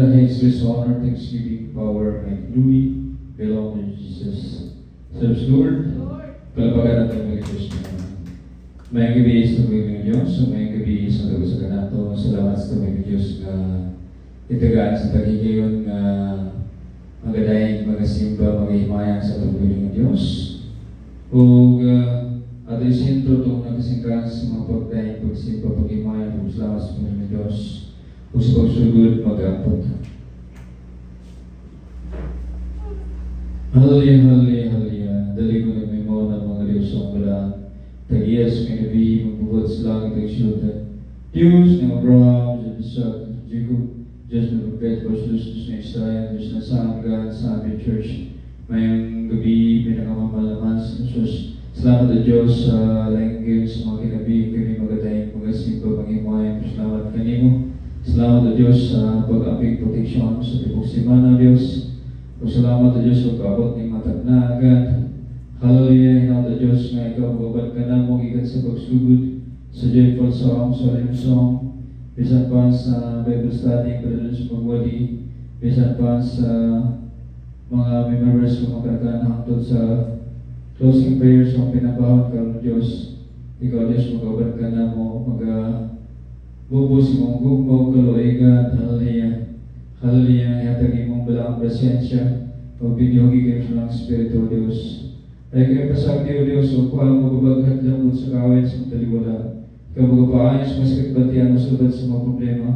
the highest grace, honor, thanksgiving, power, and glory belong to Jesus. Serves Lord, kalabagan natin mga Diyos na may gabi sa mga Diyos, may gabi sa tagusagan nato. Salamat sa mga Diyos na itagaan sa paghigayon na magadayin, magasimba, magahimayang sa pagbiling ng Diyos. O ato isentro itong nakasingkaan sa mga pagdayin, pagsimba, paghimayang, salamat sa mga Diyos. O sa pagsugod, mag-ampot. Hallelujah, hallelujah, hallelujah. Dali ko na may mga ng mga Diyos ang wala. Tag-iyas, may nabi, magbubuhat sa langit ang siyota. Diyos na Abraham, Diyos na Jacob, Diyos na Pedro, Diyos na Israel, Diyos na Sangga, sa aming church. Mayang gabi, pinakamamalaman sa Diyos. Salamat na Diyos sa langgay sa mga kinabi, kami magadayin, magasimba, maghimayang. Salamat kanimo. Salamat na Diyos sa pag-aping proteksyon sa tipong simana, Diyos. Salamat na Diyos sa pag-abot ng matag na agad. Hallelujah, hinaw na Diyos nga ikaw magabad ka na mo ikat sa pagsugod sa joyful song, sa rim song, bisan pa sa Bible study, kadalun sa pagwali, bisan pa sa mga members kung makarakaan hangtod sa closing prayers kung pinabahon ka ng Diyos. Ikaw Diyos magabad ka na mo, bubos mong gugmog, kaluigan, hallelujah. Hallelujah, ihatagi mong balaang presensya, pagbibiyogi kayo sa mga Espiritu Diyos. Ay kayo pasagdi o Diyos, o kuha mo babaghat lang sa kawin sa taliwala. Ikaw magapaayos sa masakit batian, masulad sa mga problema.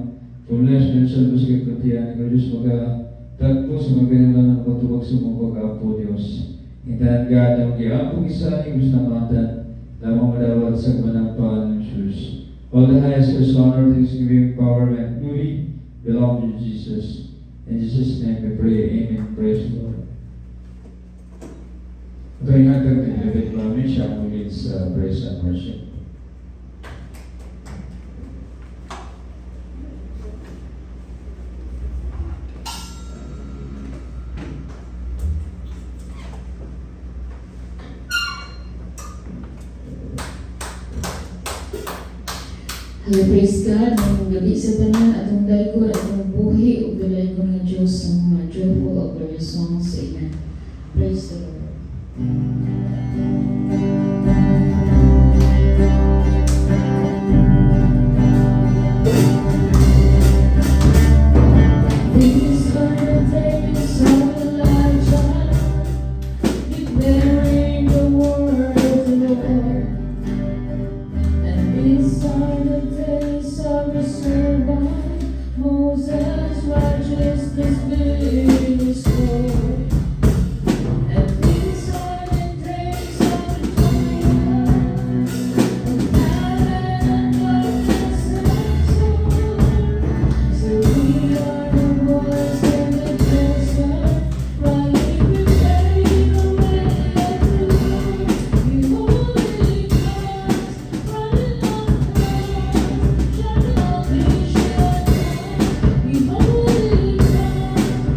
Problema sa sa masakit batian, ikaw Diyos magatagpo sa mga pinalang ng patubag sa mga pag-apo Diyos. Hintahan ka na mag-iapong isa ni gusto na matan, lamang madawat sa manangpahan ng Jesus. All the highest is honor, thanksgiving, power, and glory belong to Jesus. In Jesus' name we pray. Amen. Praise the Lord. Ito yung hatag ni David Mami, siya ang lead sa praise and worship. Hello, praise God. Ngayong gabi sa tanan, atong daykod, atong buhi, ug dalay ko ng Diyos sa mga joyful of glorious songs. Amen. Praise the Lord. These are the days of Elijah, declaring the word of the Lord. And these are the days of the servant Moses, righteousness being restored. And these are the days of the triumph of heaven and darkness and sorrow. So we are the boys and the children, running, preparing the way of the Lord. Beholding Christ, running on the Lord, shining on the Beholding Christ,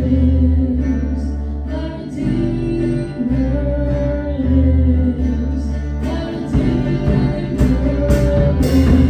lives, my Redeemer lives, my Redeemer lives.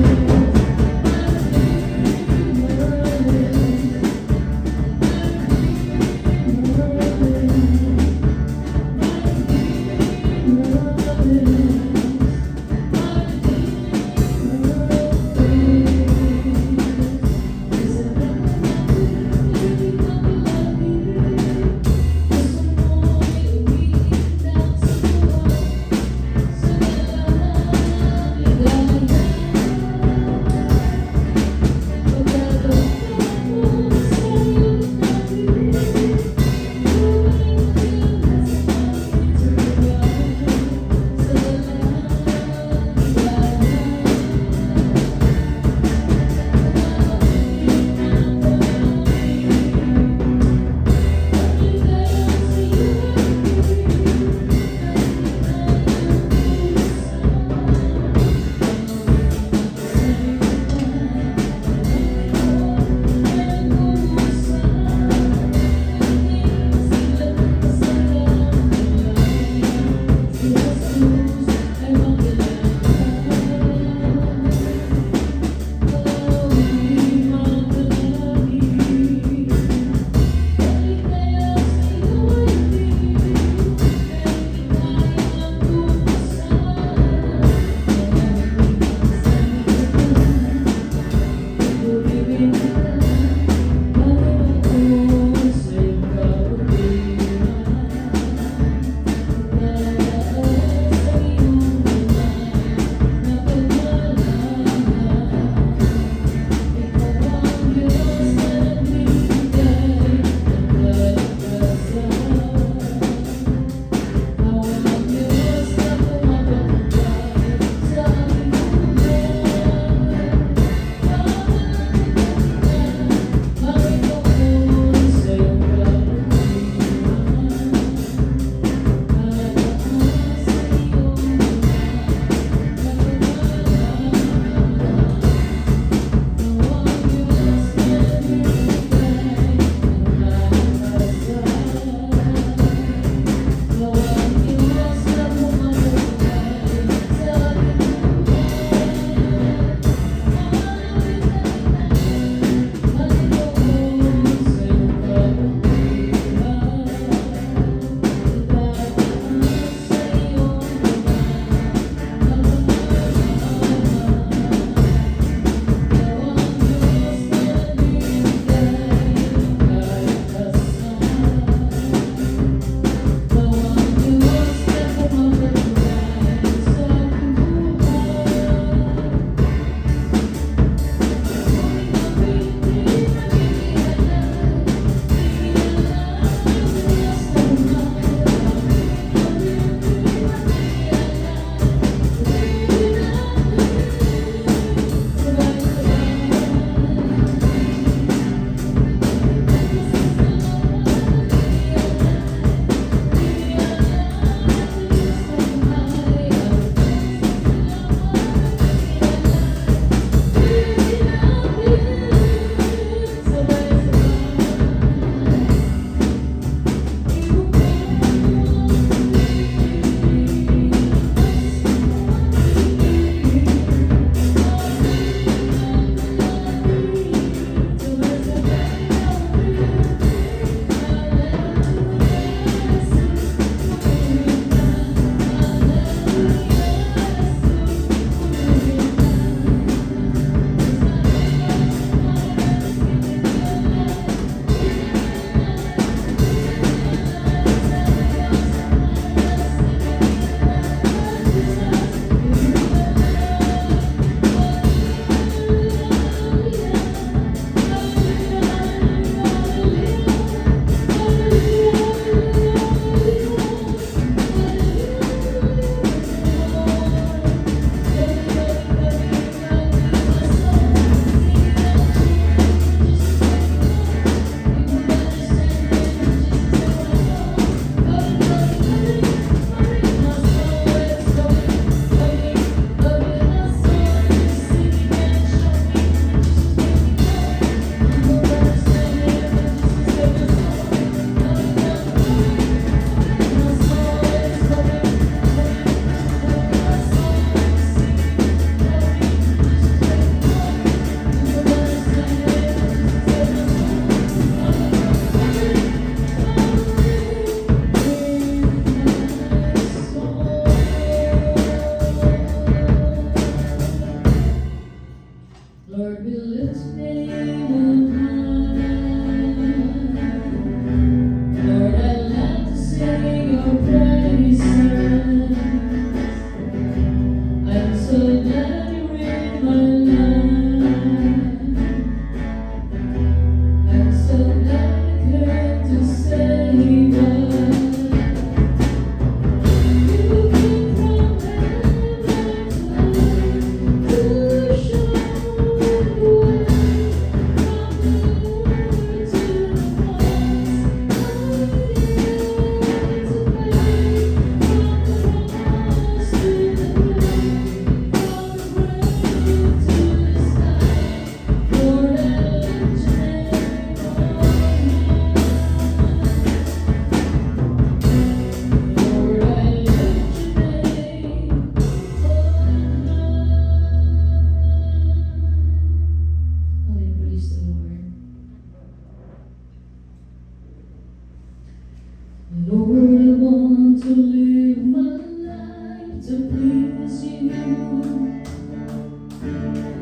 Lord, I want to live my life to please you.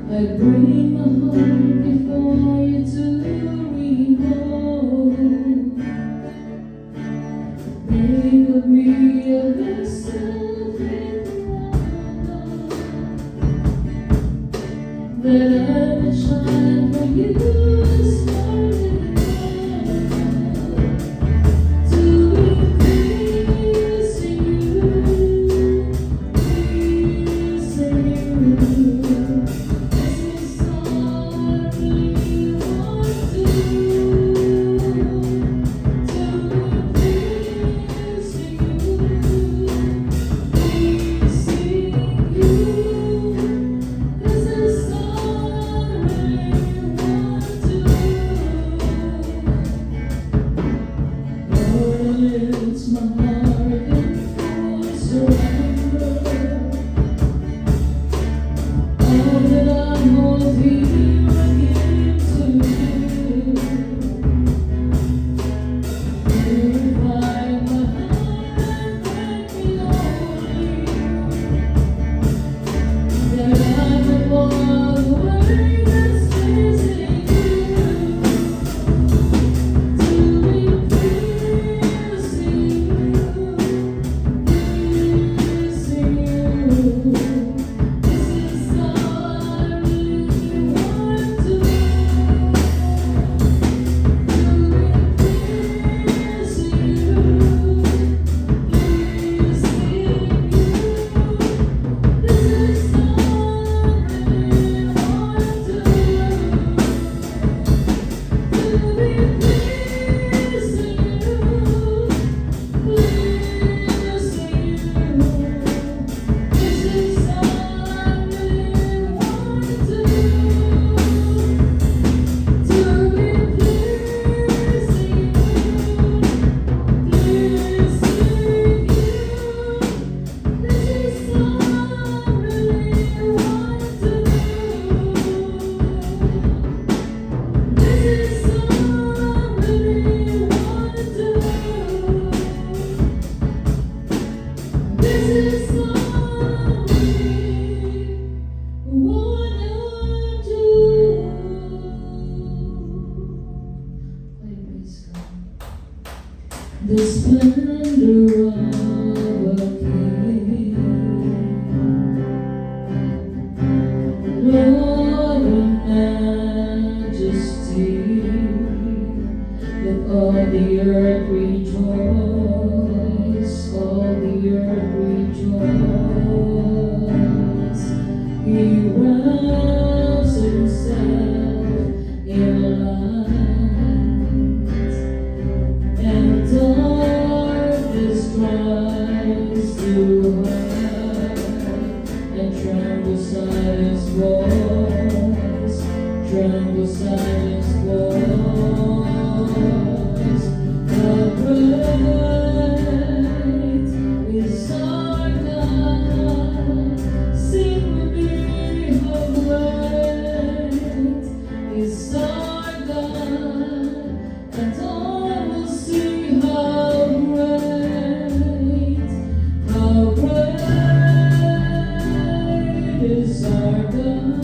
I bring my heart before you to revolve. Make of me a vessel fit that I will shine for you this morning. To be pleasing you, pleasing you. This is all I really want to do. To be pleasing you, pleasing you. This is all I really want to do. Lord, I lift my heart in full surrender. All that I hold here I give to you. Purify my heart and make me holy, that I may walk the way that's pleasing you. To be pleasing you, pleasing you. This is all I really want to do. To be pleasing you, pleasing you. This is all I really want to do. To be pleasing you, pleasing you. This is all I really want to do. To be pleasing you, pleasing you. This is all I really want to do. This is all I really want to do. This is all I really wanna do. Praise God. The splendor of a king, Lord of majesty, let all the earth rejoice, all the earth rejoice. He wraps himself in light, and darkness tries to hide, and trembles at his voice, trembles at his voice. How great is our God, sing with me, how great is our God, and all will see how great is our God.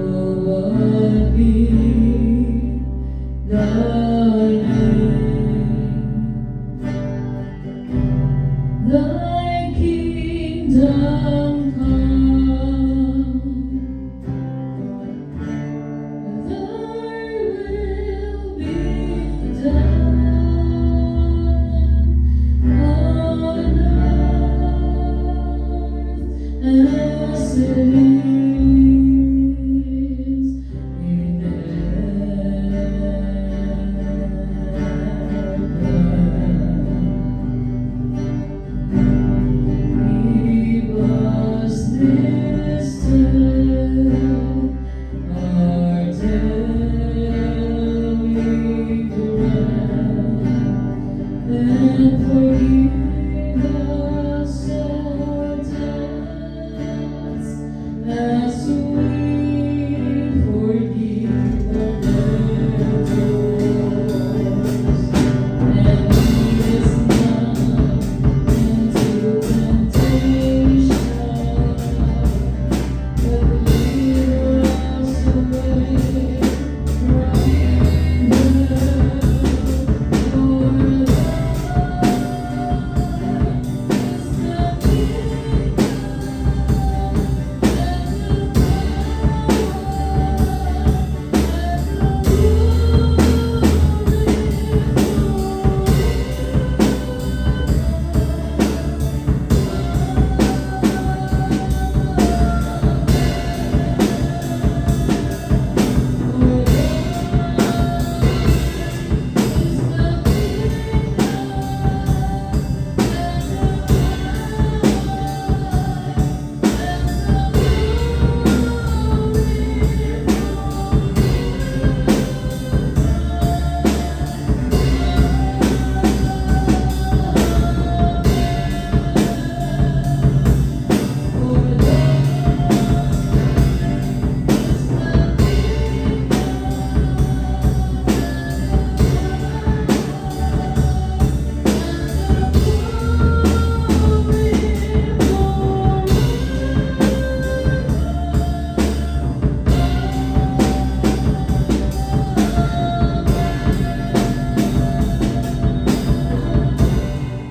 hallowed be thy name. Thy kingdom come, thy will be done on earth as it is in heaven. Give us this day our daily bread, and forgive us our debts as we forgive our debtors. And lead us not into temptation, but deliver us away from evil. For thine is the kingdom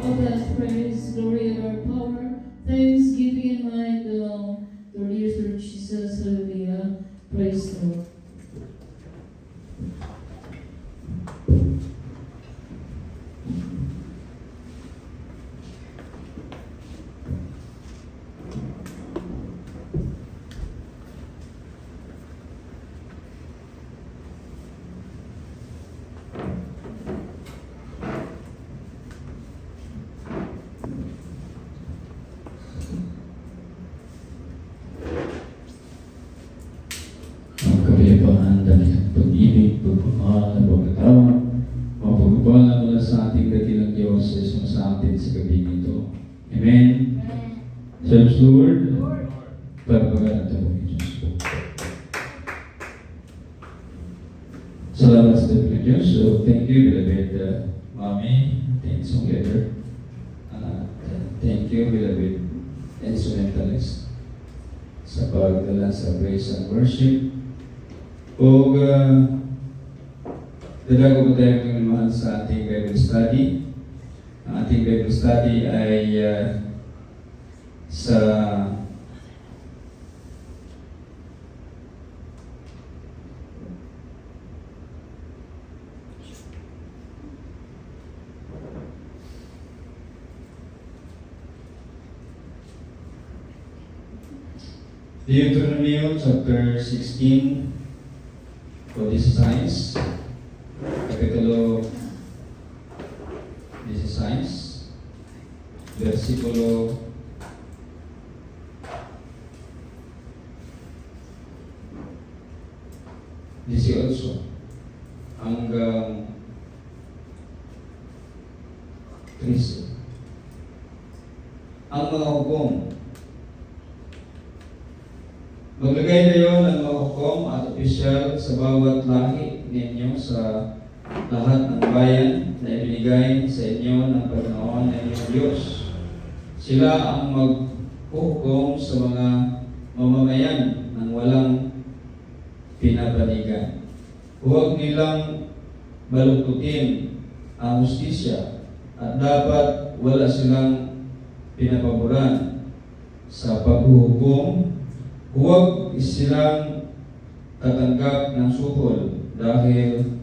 All God's praise, glory, and our power, thanksgiving and might belong to you through Jesus. Hallelujah. Praise the Lord. Ang kapayapaan, dalihan, pag-ibig, pagmamahal, at pagkatawa, mapagpapala mula sa ating dakilang Diyos sa atin sa gabi nito. Amen. Serves Lord. Pagpapagal at ako ng Diyos po. Salamat sa dakilang Diyos. So, thank you, beloved Mami. Thanks, Song Leader. Thank you, beloved instrumentalist, sa pagdala sa praise and worship. O dalago po tayo ng mahal sa ating Bible study. Ang ating Bible study ay sa Deuteronomy chapter 16, for this science, Kapitulo 16, versikulo 18 hanggang 13. Ang mga hukom. Maglagay kayo ng mga hukom at opisyal sa bawat lahi ninyo sa lahat ng bayan na ibinigay sa inyo ng Panginoon na inyong Diyos. Sila ang hukom sa mga mamamayan ng walang pinapanigan. Huwag nilang baluktutin ang hustisya at dapat wala silang pinapaboran sa paghuhukom. Huwag silang tatanggap ng suhol dahil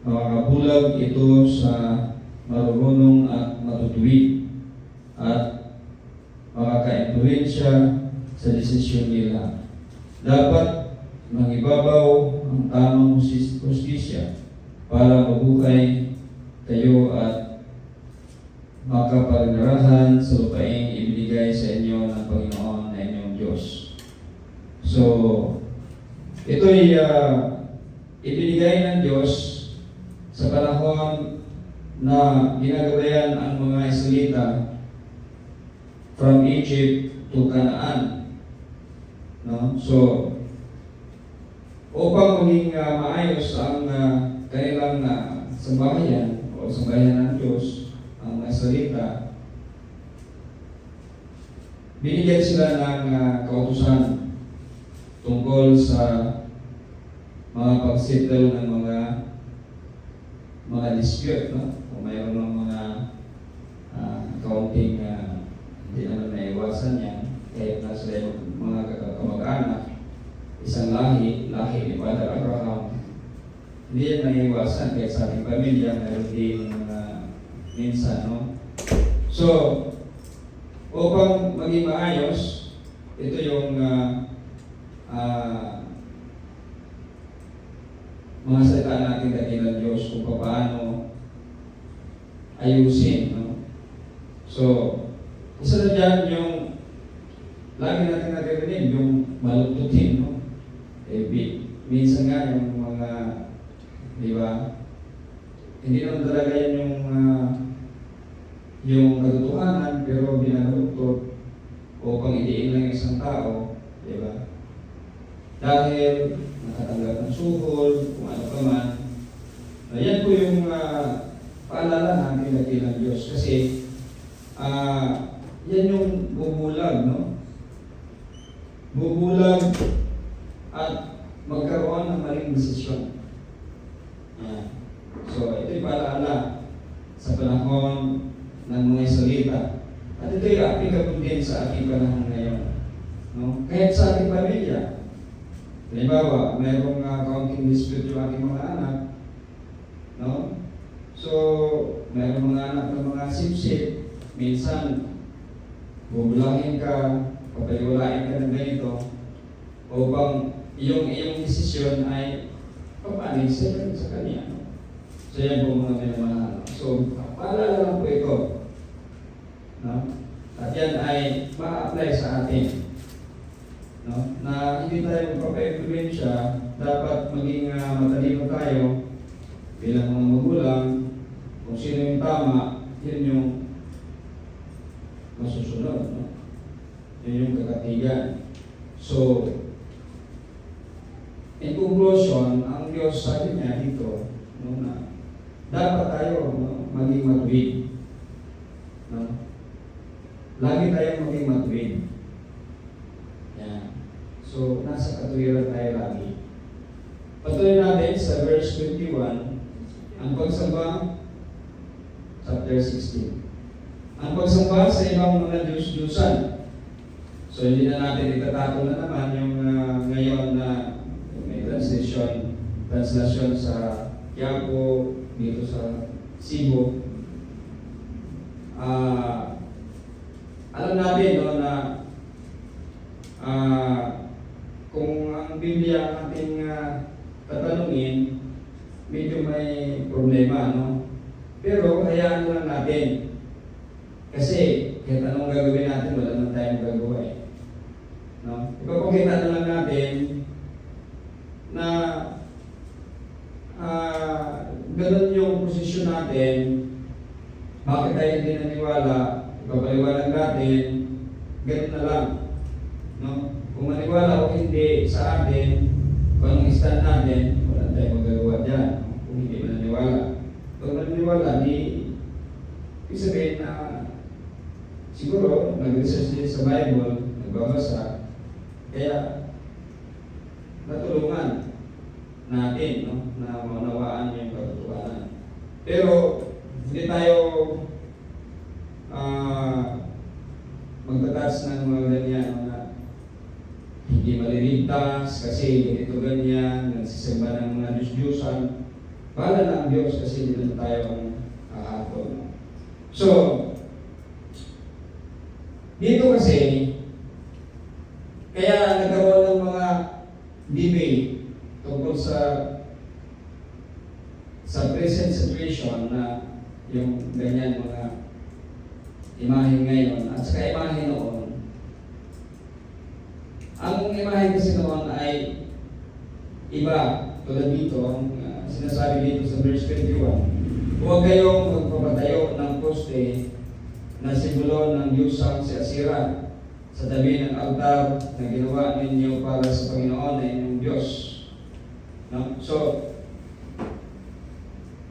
makakabulag ito sa marunong at matutuwid at makaka-impluwensya sa desisyon nila. Dapat mangibabaw ang tamang hustisya para mabuhay kayo at makaparinarahan sa lupaing ibinigay sa inyo ng Panginoon na inyong Diyos. So, ito'y ibinigay ng Diyos sa panahon na ginagabayan ang mga Israelita from Egypt to Canaan. No? So, upang maging maayos ang kanilang sambahayan o sambahayan ng Diyos, ang mga Israelita, binigyan sila ng kautusan tungkol sa mga pagsettle ng mga dispute, no? Kung mayroon ng mga kaunting hindi naman naiwasan yan, kahit na sila yung mga kamag-anak, isang lahi ni Father Abraham, hindi yan naiwasan kahit sa ating pamilya, mayroon din mga minsan, no? So, upang maging maayos, ito yung mga salita natin dakilang Diyos kung paano ayusin, no? So, isa na dyan yung lagi natin naririnig, yung malugtutin, no? Minsan nga yung mga, di ba? Hindi naman talaga yan yung katotohanan, pero binalugtot upang idiin lang isang tao, di ba? Dahil nakatanggap ng suhol, kung ano pa man. Yan po yung paalala natin dakilang Diyos. Kasi yan yung bubulag, no? Bubulag at magkaroon ng maling desisyon. Yan. So, ito'y paalala sa panahon ng mga Israelita. At ito'y applicable din sa ating panahon ngayon. No? Kahit sa ating pamilya. Halimbawa, mayroong kaunting dispute yung ating mga anak. No? So, mayroong mga anak ng mga sip-sip. Minsan, bubulangin ka, papaliwalain ka ng ganito, upang iyong desisyon ay papanig sa kanya. No? So, yan po mga minamahal. So, paalala lang po ito. No? At yan ay ma-apply sa atin. No? Na hindi tayo magpapa-influensya, dapat maging matalino tayo bilang mga magulang. Kung sino yung tama, yun yung masusunod. No? Yun yung kakatigan. So, in conclusion, ang Diyos sabi niya dito, no, na dapat tayo, no, maging matuwid. No? Lagi tayong maging matuwid. Yan. So, nasa katuwiran tayo lagi. Patuloy natin sa verse 21, ang pagsamba, chapter 16. Ang pagsamba sa ibang mga Diyos-Diyusan. So, hindi na natin itatatong na naman yung ngayon na may translation sa Quiapo, dito sa Cebu. Alam natin, no, na kung ang Biblia ang ating tatanungin, medyo may problema, no? Pero hayaan lang natin. Kasi kahit anong gagawin natin, wala naman tayong gagawa eh. No? Ipapakita na lang natin na ganun yung posisyon natin. Bakit tayo hindi naniwala? Ipapaliwanag natin, ganun na lang. No? Kung maniwala o hindi sa atin, kung anong stand natin, wala tayong magagawa dyan. Kung hindi mananiwala. Kung mananiwala, ibig sabihin na siguro nag-research din sa Bible, nagbabasa, kaya natulungan natin, no, na maunawaan yung katotohanan. Pero hindi tayo magtatas ng mga ganyan na hindi maliligtas kasi ganito ganyan, nagsisimba ng mga Diyos-Diyosan. Bahala na ang Diyos kasi hindi na tayo ang aatol. So, dito kasi, kaya nagkaroon ng mga debate tungkol sa present situation na yung ganyan mga imahe ngayon at saka imahe noon. Ang imahe kasi noon ay iba, tulad dito, ang sinasabi dito sa verse 21, huwag kayong magpapatayo ng poste na simbolo ng Diyosang si Asira sa tabi ng altar na ginawa ninyo para sa Panginoon na inyong Diyos. No? So,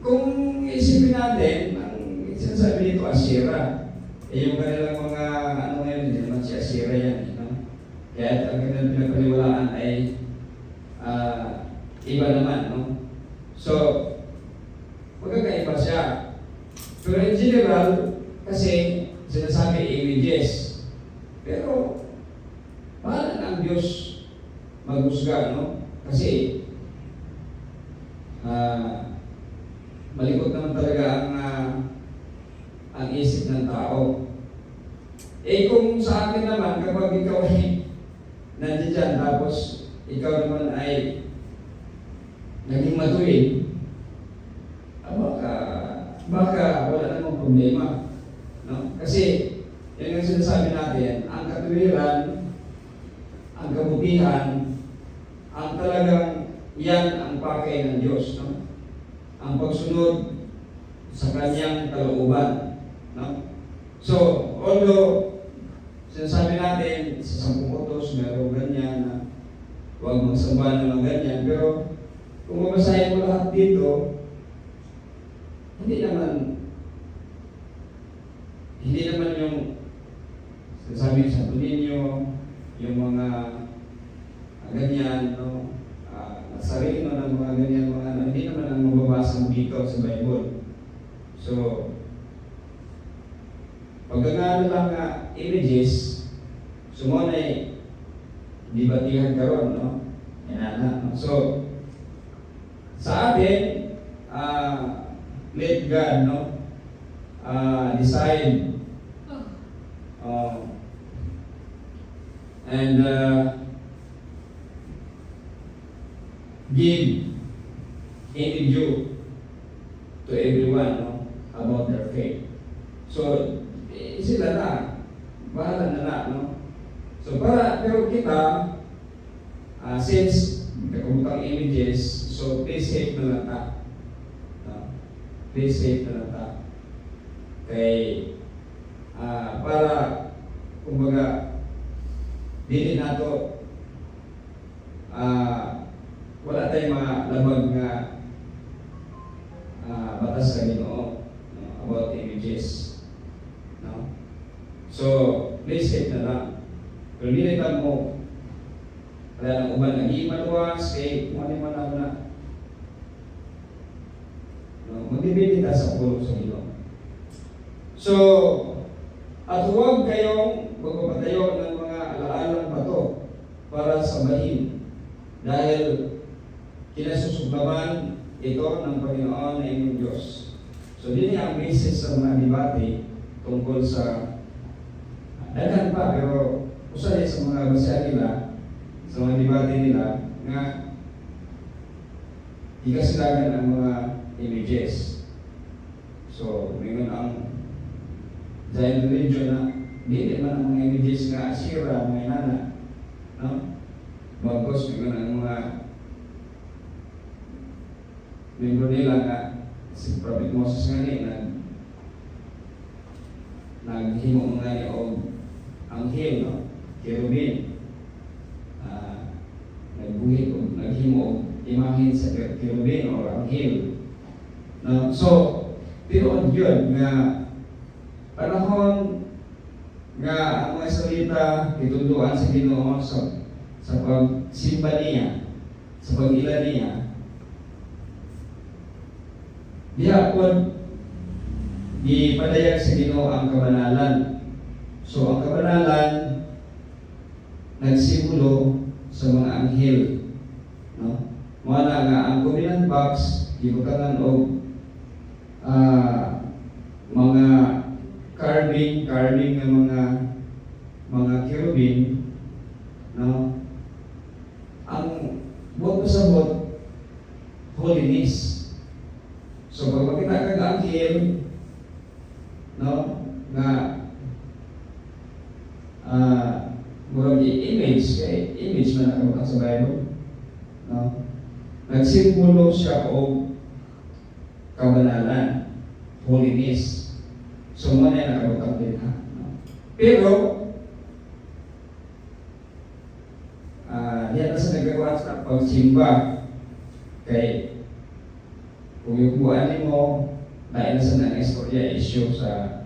kung isipin natin, ang sinasabi dito Asira, yung kanilang mga ano ngayon, hindi naman si Asira yan. No? Kaya ang kanilang pinagpaniwalaan ay iba naman. No? So, magkakaiba siya. Pero in general, kasi sinasabi images. Pero, paano na ang Diyos maghusga, no? Kasi, malikot naman talaga ang isip ng tao. Eh kung sa akin naman, kapag ikaw ay nandiyan dyan, tapos ikaw naman ay naging matuwid, baka wala namang problema. No? Kasi, yan ang sinasabi natin, ang katuwiran, ang kabutihan, ang talagang yan ang pakay ng Diyos. No? Ang pagsunod sa kanyang kalooban. No? So, although sinasabi natin sa 10 utos, meron ganyan na huwag magsamba ng mga ganyan, pero kung mabasahin mo lahat dito, hindi naman yung sinasabi sa ninyo, yung mga ganyan, no? Sarili ng mga ganyan, hindi naman ang mababasa dito sa Bible. So, pagkakano lang images, sumunay, dibatihan karon, no? Yan na, no? So, sa atin, let God, no? Decide and give any due to everyone, no, about their faith. So, sila na, bahala na, no? So, pero kita, since kakabutang images, so please save na lang ta. Please save na lang ta. Kay, para, kumbaga, dili nato, wala tayong mga labag nga batas sa Ginoo about images. No? So, please hit na lang. Kung nilitan mo, wala nang uban naging maluwas, kay kung ano man na. No? Magbibili ta sa pulo sa Ginoo. So, at huwag kayong magpapatayo ng mga alaalang bato para sa bahin dahil kinasusuklaman ito ng Panginoon na inyong Diyos. So, din ang basis sa mga debate tungkol sa daghan pa, pero usali sa mga basya nila, sa mga debate nila, nga ikasilagan ang mga images. So, ngayon ang Zion religion na hindi man ang mga images nga Asira, mga inana, no? Bagos, ngayon ang mga membro nila nga si Prophet Moses nga ni naghimo nga ni og anghel, no? Cherubim, nagbuhit o naghimo og imahin sa cherubim o anghel. So, tinuod yun nga panahon nga ang mga salita gitudloan sa Ginoo sa pagsimba niya, sa pag-ila niya. Diha pod gipadayag sa Ginoo ang kabanalan. So ang kabanalan nagsimulo sa mga anghel, no? Mao nga ang covenant box gibutangan og mga carving ng mga cherubim, no? Ang buot pasabot holiness. So pag makita ka anghel, no, nga murag image man nakabutang sa Bible, no? Nagsimbolo siya og kabanalan, holiness. So mo na nakabutang din, ha? No? Pero diyan na sa nagagawa sa pagsimba kay kung yung buwan mo dahil sa nang-istorya issue sa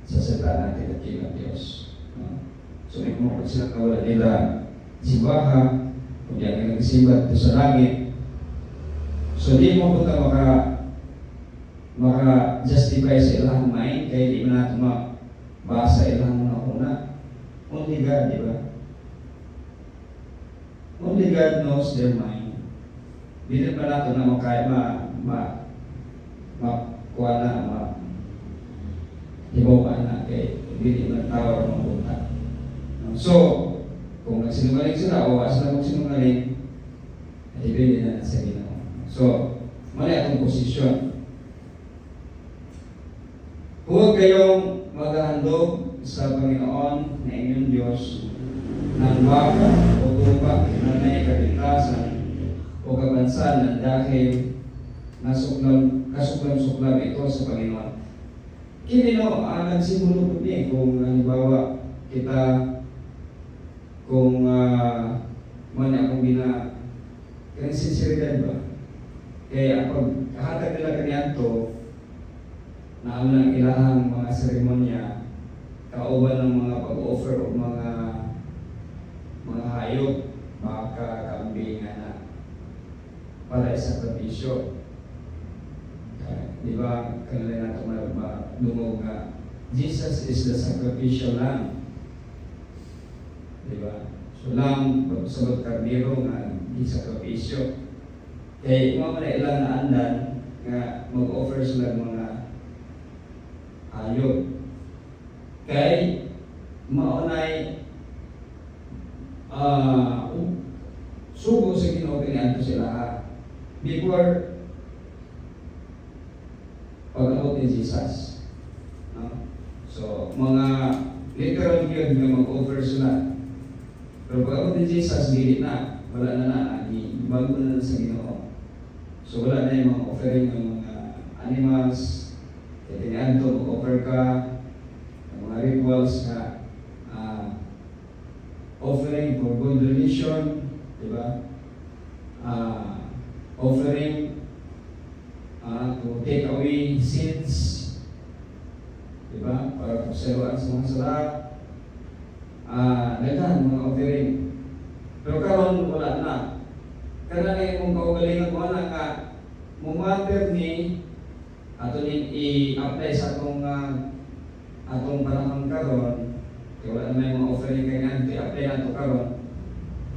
salita natin at ng Diyos. No? So may kumukot sila na wala nila simbaha, kung yan ang nagsimba ito sa langit. So di mo punta maka-justify sa ilang mind, kaya di mo natin mabasa ilang una. Only God, di ba? Only God knows their mind. Hindi pa natin na makaya makuha na, hibawan na kay hindi na tawar ng punta. So, kung nagsinungaling sila o asa na magsinungaling, ay depende na sa Ginoo. So, mali atong posisyon. Huwag kayong maghahandog sa Panginoon na inyong Diyos ng baka o tupa na may kapintasan o kabansan dahil kasuklam ito sa Panginoon. Kini no, nagsimulo po niya kung halimbawa kita kung man akong kanang sinseridad ba? Kaya pag kahatag nila kaniyanto na ang lang ilahang mga seremonya, kauban ng mga pag-offer o mga hayop, baka kambing na para sa sakripisyo. Di ba, kanila natin dumog nga, Jesus is the sacrificial lamb. Di ba? So lamb, sabot kardero nga, di sakripisyo. Kaya mga na ilang na andan, nga mag-offer sila mga hayop. Kaya maunay sugo sa Ginoo kaniadto sila before pag-abot ni Jesus. No? So, mga literal yun nga mag-offer sila. Pero pag-abot ni Jesus, dili na. Wala na bago na sa Ginoo. So, wala na yung mga offering ng mga animals. Kaya tiniadto, mag-offer ka ng mga rituals na offering for good religion, di ba? Offering to take away sins, di ba? Para pagsaluan sa mga sala, daghan mga offering. Pero karon wala na. Kaya na yung kaugalingan mo na nga, mumater ni ato i-apply sa atong panahon karon. Kaya wala na yung mga offering kaya nga, i-apply na ito karon.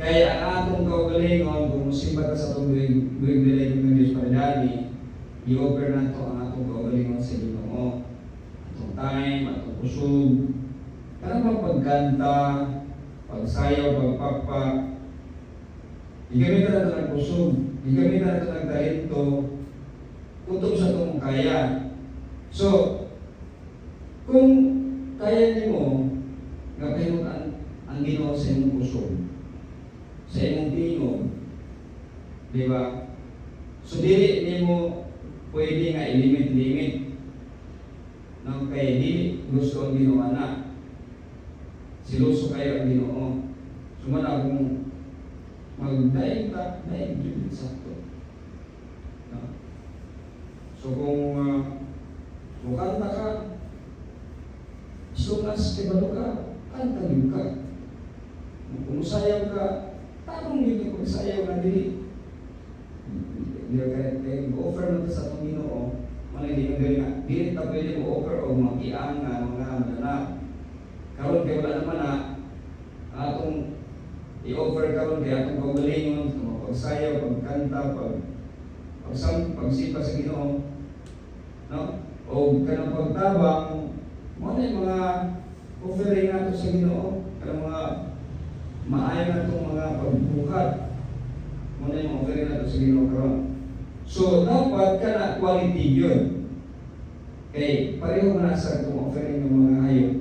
Kaya ang atong kaugalingon, kung musimba ka sa itong buwing nilay ng Diyos Paridani, i-offer na ito ang atong kaugalingon sa Ginoo. Atong time, atong kusog, parang pagkanta, pagsayaw, pagpakpak, igamit na ito ng kusog, igamit na ito ng talento, kutob sa itong kaya. So, kung kaya niyo mo, nga kayo ang Ginoo sa inyong kusog, sa inyong tingog, di ba? So, dili niyo mo pwede nga i-limit nang kaya dili gusto ang Ginoo na siluso kayo ang Ginoo. So, man akong magdaig ka, daig yun sakto. No? So, kung kanta ka, As long as kibalo ka, kantagin ka. Kung sayaw ka, tarong yun yung pagsayaw na dili. Kaya offer mo sa itong Ginoo, mga hindi yung galing nga, dili ta pwede mo offer o makiang nga mga mananap. Karon kay wala naman na atong i-offer karon kay atong kaugalingon, pagsayaw, pagkanta, pagsipa sa Ginoo, no? O kanang pagtabang, mo na yung mga offering nato sa Ginoo, kanang mga maayo na itong mga pagbukat, mo na yung offering nato sa Ginoo karon. So dapat kana quality yun. Kay pareho na sa itong offering ng mga hayop.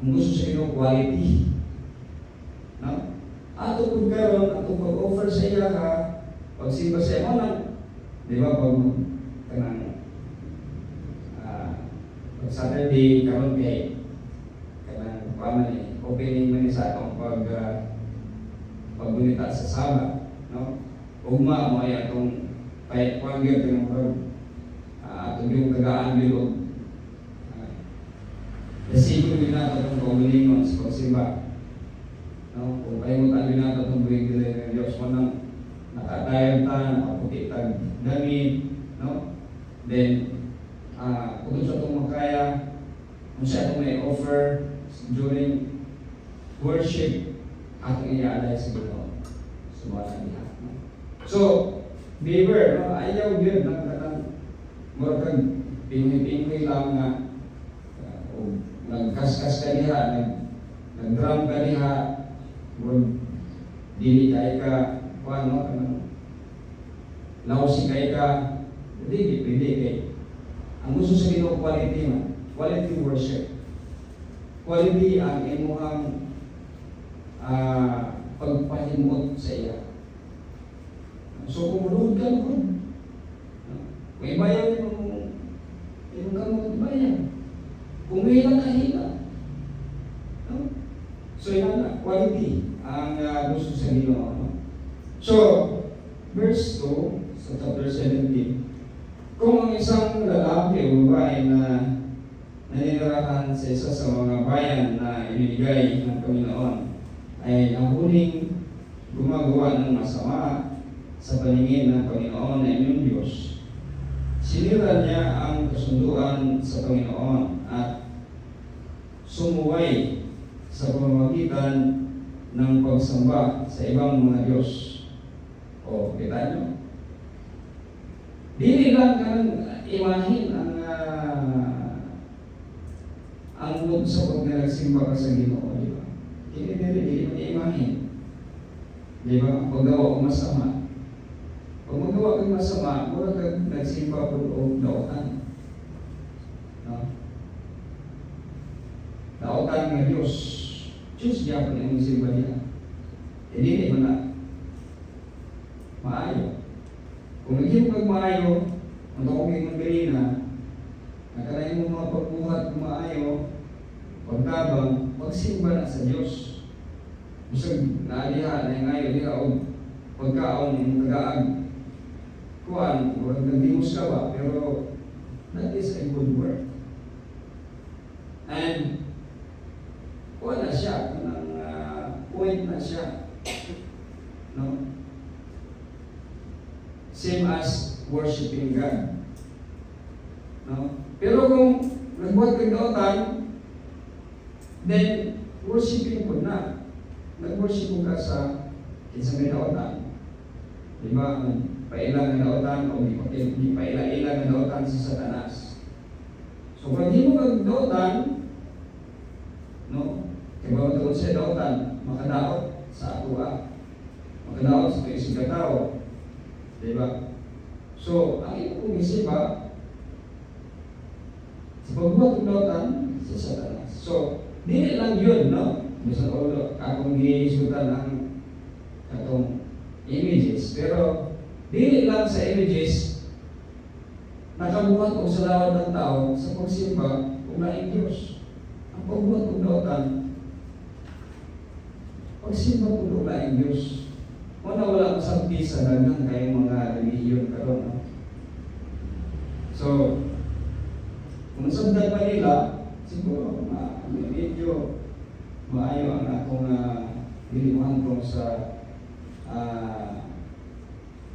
Kung gusto sa Ginoo quality, no? Ato kung karon ato pag-offer sa iya ka, pagsimba sa iya mo lang, di ba, pag kanang Saturday karon kay kanang paman ni opening man ni sa akong pagbunita sa Saba, no? Ugma mo ay atong pag-gyud ng atong yung kagaan bilog. Kasi kung nato itong kaugalingon sa pagsimba, no? Kung kayo mo tayo nato itong buwing-giling ng Diyos mo nang nakatayang ta, nakaputi tag damit, no? Then, kung sa itong makaya, kung siya itong may offer during worship, atong iaalay sa Ginoo sa mga lahat. No? So, believer, no? Ayaw yun ng katang murag pingwi-pingwi lang nga nagkaskas ka diha, nag-drum ka diha, dili kay ka, ano, lausi kay ka, hindi pwede kay. Ang gusto sa Ginoo quality man, quality worship. Quality ang imuhang pagpahimot sa iya. So kung manood ka mo, may bayan yung kamot bayan. Kung may ilang kahila. No? So yan na, quality ang gusto sa Ginoo. No? So, verse 2 sa chapter 17, kung ang isang lalaki o babae na naninirahan sa isa sa mga bayan na ibinigay ng Panginoon ay ang huling gumagawa ng masama sa paningin ng Panginoon na inyong Diyos, sinira niya ang kasunduan sa Panginoon at sumuway sa pamamagitan ng pagsamba sa ibang mga Diyos. O, kita nyo? Dili lang kang imahin ang mood sa pag nagsimba ka sa Ginoo, di ba? Dili mo imahin. Di ba? Paggawa ko masama. Pag magawa kang masama, mura kang nagsimba po o daotan. No? Daotan nga Diyos. Diyos diya po na yung simba niya. E dili mo na maayo. Kung hindi mo kag maayo, ang takong yung na, nakalain mo mga pagbuhat kung maayo, pagtabang, pagsimba na sa Diyos. Busag naaliha, na ngayon, di ka o pagkaon, yung kagaag, kuhan, huwag nagdimos ka ba, pero that is a good work. And, kuhan na siya, kanang point na siya. No? Same as worshiping God. No? Pero kung nagbuhat kang daotan, then worshiping po na. Nag-worship ka sa kinsa may daotan. Di ba? Pailang na daotan o di pailang-ilang na daotan sa Satanas. So pag di mo kag-daotan, no? Kaya ba matulog sa daotan, makadaot sa atua, makadaot sa isang katao. Diba? So, ang iyong isipa, sa pagbuhat ng daotan, sa Satanas. So, di lang yun, no? Minsan ulo, akong giisutan ng katong images. Pero, di lang sa images, nakabuhat o sa lawad ng tao sa pagsimba kung laing Diyos. Ang pagbuhat ng daotan, pagsimba kung laing Diyos. Wala masang sa dagang kayong mga relihiyon karon. No? So, kung sabdan pa nila siguro medyo maayo ang akong bilimuhan ko sa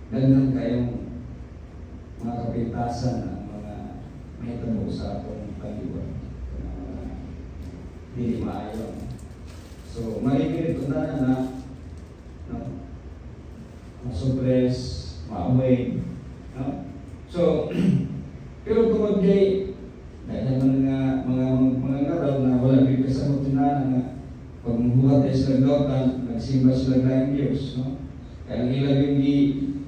gandang kayong mga kapintasan ang mga may tabo sa atong kaliwan. Hindi maayo. So, marigil ito na suppress, ma-away. No? So, pero tungod kay dahil mga ngaraw na wala rin kasama tinanan na pag magbuhat ay sila gawtan, nagsimba sila ng Diyos. No? Kaya ang ilang yung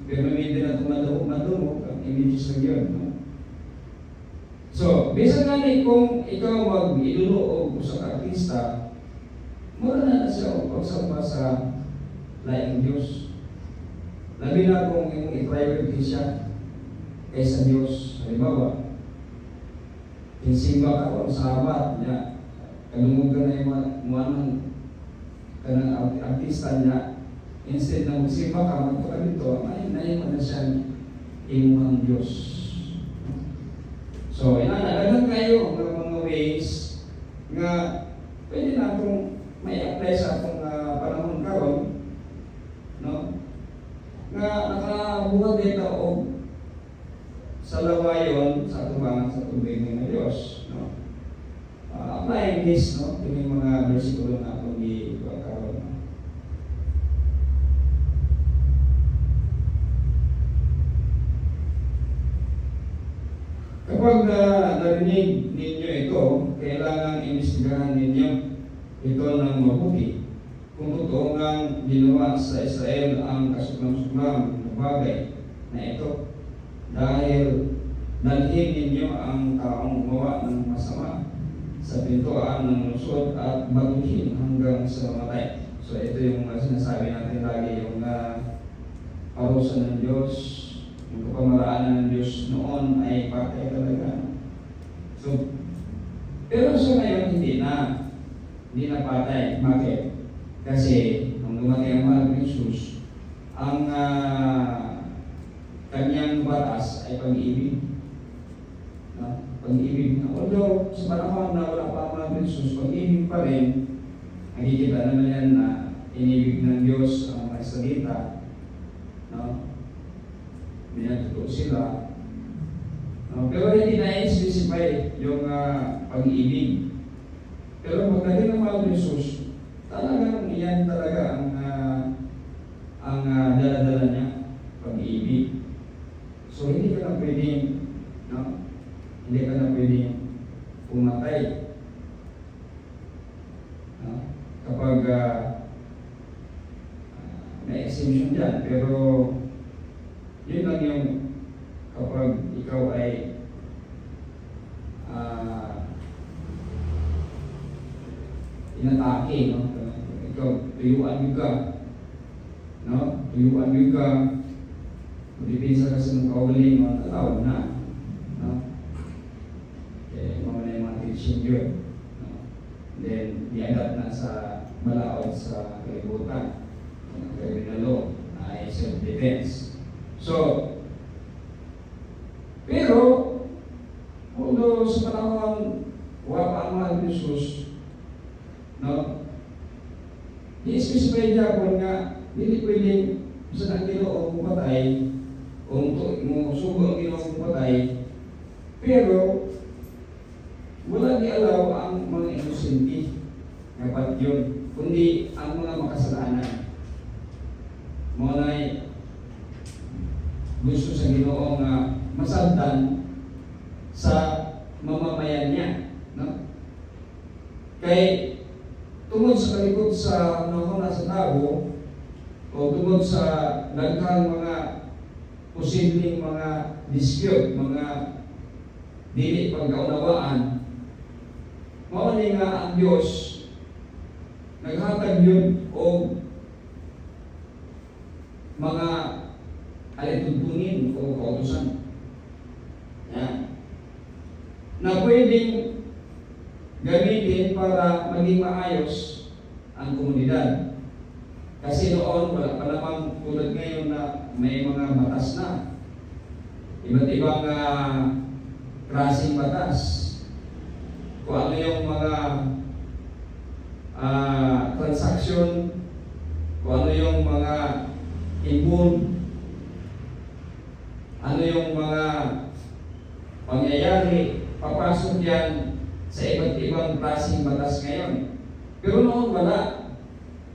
pinamindi na tumadumog, ang images na yun. No? So, bisan nga kung ikaw mag-ilulo o sa artista, mura na siya o pagsamba sa laing Diyos. Labi na kung yung i-priority siya kaysa Diyos. Halimbawa, kinsimba ka o sahabat niya, kalungog ka na yung mga kanang artista niya, instead na magsimba ka, magpaka dito, may mo na siya imuhang Diyos. So, inanalagan kayo ng mga ways nga pwede na itong may apply sa atong panahon karon, no? Nga nakabuhat dito o sa lawayon sa tubangan sa tubig ng Diyos, no? Applying this, no? Ito yung mga versikulo na itong karon. Kapag narinig ninyo ito, kailangan imbestigahan ninyo ito ng mabuti. Kung totoo ngang ginawa sa Israel ang kasuklam-suklam na bagay na ito, dahil dalhin ninyo ang taong gumawa ng masama sa pintuan ng lungsod at baguhin hanggang sa mamatay. So ito yung sinasabi natin lagi, yung parusa ng Diyos, yung kapamaraanan ng Diyos noon ay patay talaga. So, pero sa ngayon hindi na patay. Bakit? Kasi nung dumating ang mahal ng Jesus, ang kanyang batas ay pag-ibig. No? Pag-ibig na. Although sa panahon na wala pa ang mahal ng Jesus, pag-ibig pa rin, nakikita naman yan na inibig ng Diyos ang mga salita. No? Binatuto sila. No? Pero hindi na-specify yung pag-ibig. Pero pagdating ng mahal ng Jesus, talagang iyan talaga ang dala-dala niya, pag-ibig. So hindi ka na pwedeng, no? Hindi ka na pwedeng pumatay. No? Kapag may exemption dyan, pero yun lang yung kapag ikaw ay inatake, no? Ikaw, tuyuan mo ka, no? Tuyuan mo ka, magpipinsa ka sa mga kaugaling, mga tataw na, no? Eh, mamala yung mga teaching yun, no? Then, di-adapt na sa malaot sa kalibutan, ang criminal law, ay self-defense. So, pero, although sa panahon, wala pa ang mahal ng Jesus, no? Di-specify niya po nga, hindi pwedeng sa nang Ginoo pumatay, o mo sugo ang Ginoo pumatay, pero wala ni-allow ang mga inosente, dapat yun, kundi ang mga makasalanan. Mga gusto sa Ginoo nga masaldan sa mamamayan niya, no? Kay tungod sa kalikot sa nahuna sa tao o tungod sa daghang mga posibleng mga dispute, mga dili pagkaunawaan, mao ni nga ang Diyos naghatag yun o mga alitudtunin o kautusan. Yan. Na pwedeng gamitin para maging maayos ang komunidad. Kasi noon, wala pa namang tulad ngayon na may mga batas na. Iba't ibang klaseng batas. kung ano yung mga transaction, kung ano yung mga involved, ano yung mga pangyayari, papasok yan sa iba't ibang klaseng batas ngayon. Pero noon wala.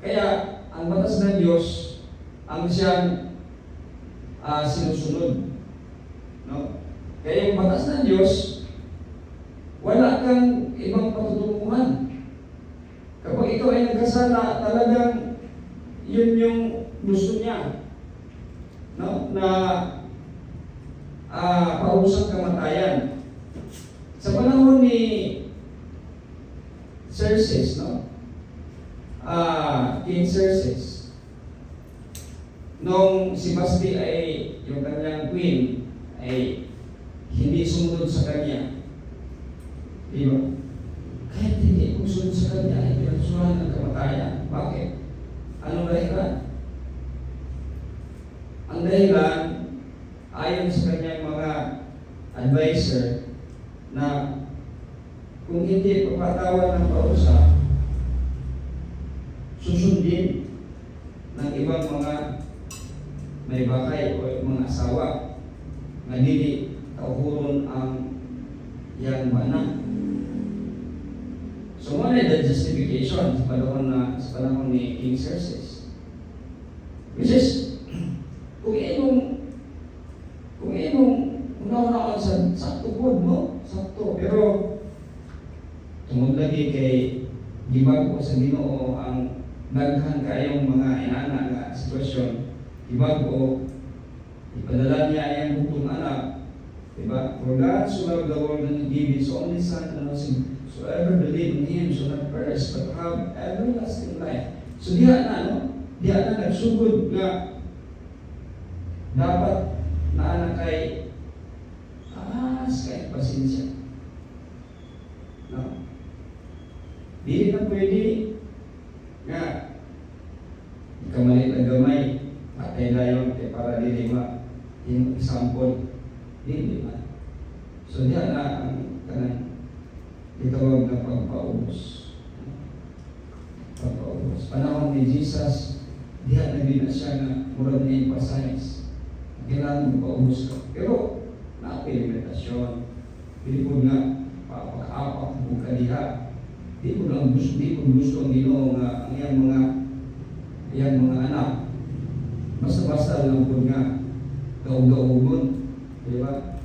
Kaya ang batas ng Diyos ang siyang sinusunod. No? Kaya yung batas ng Diyos, wala kang ibang patutunguhan. Kapag ikaw ay nagkasala, talagang yun yung gusto niya. No? Na pausang kamatayan. Sa panahon ni Xerxes, no? King Xerxes, nung si Basti ay yung kanyang queen ay hindi sumunod sa kanya. Di ba? Kahit hindi sumunod sa kanya ay pinagsuhan ng kamatayan. Bakit? Anong dahilan? Ang dahilan, ayon sa kanyang mga advisor, na kung hindi papatawan ng pausa, susundin ng ibang mga may bakay o mga asawa na dili kauhuron ang iyang mana. So muna the justification sa panahon ni King Xerxes, which is kung inong una-una sa tugod, no? Sakto. Pero tungod lagi kay gibag ko sa Ginoo ang daghan kayong mga inana nga sitwasyon, gibag ko ipadala niya iyang butong anak, diba? For God so loved the world that He gave His only Son, and whosoever believe in Him shall not perish but have everlasting life. So diha na, no? Diha na nagsugod nga dapat na anak kay kay pasensya. No? Di na pwede nga kamalit ang gamay, patay dayon kay para dili yung example. Di ba? So diha na ang kanang itawag na pagpaubos. Pagpaubos. Panahon ni Jesus, diha na din na siya na murad na emphasize. Kailangan magpaubos ka. Pero limitasyon. Hindi po nga papakaapak mo ka diha. Di po gusto ang Ginoo nga ang iyang mga anak. Basta-basta lang po nga gaug-gaugon. Di ba?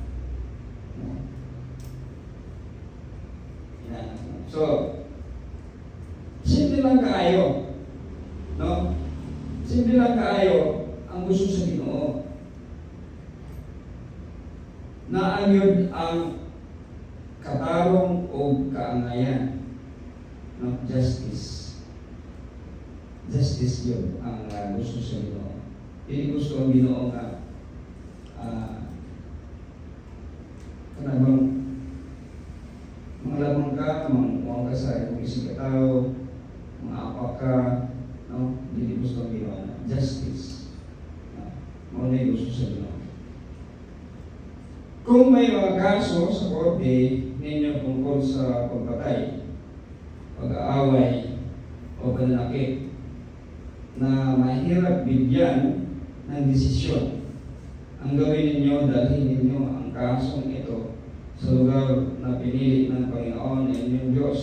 So, simple lang kaayo. No? Simple lang kaayo ang gusto sa Ginoo. Naanyod ang katarong o kaangayan. No? Justice. Justice yun ang gusto sa Ginoo. Hindi gusto ang Ginoo nga kanabang mga lamang ka, mga ka sa kung isang katao, mga apak ka, no? Hindi gusto ang Ginoo na justice. Mauna yung gusto sa Ginoo. Kung may mga kaso sa korte ninyo tungkol sa pagpatay, pag-aaway, o pananakit na mahirap bigyan ng desisyon, ang gawin ninyo, dalhin ninyo ang kasong ito sa lugar na pinili ng Panginoon na inyong Diyos,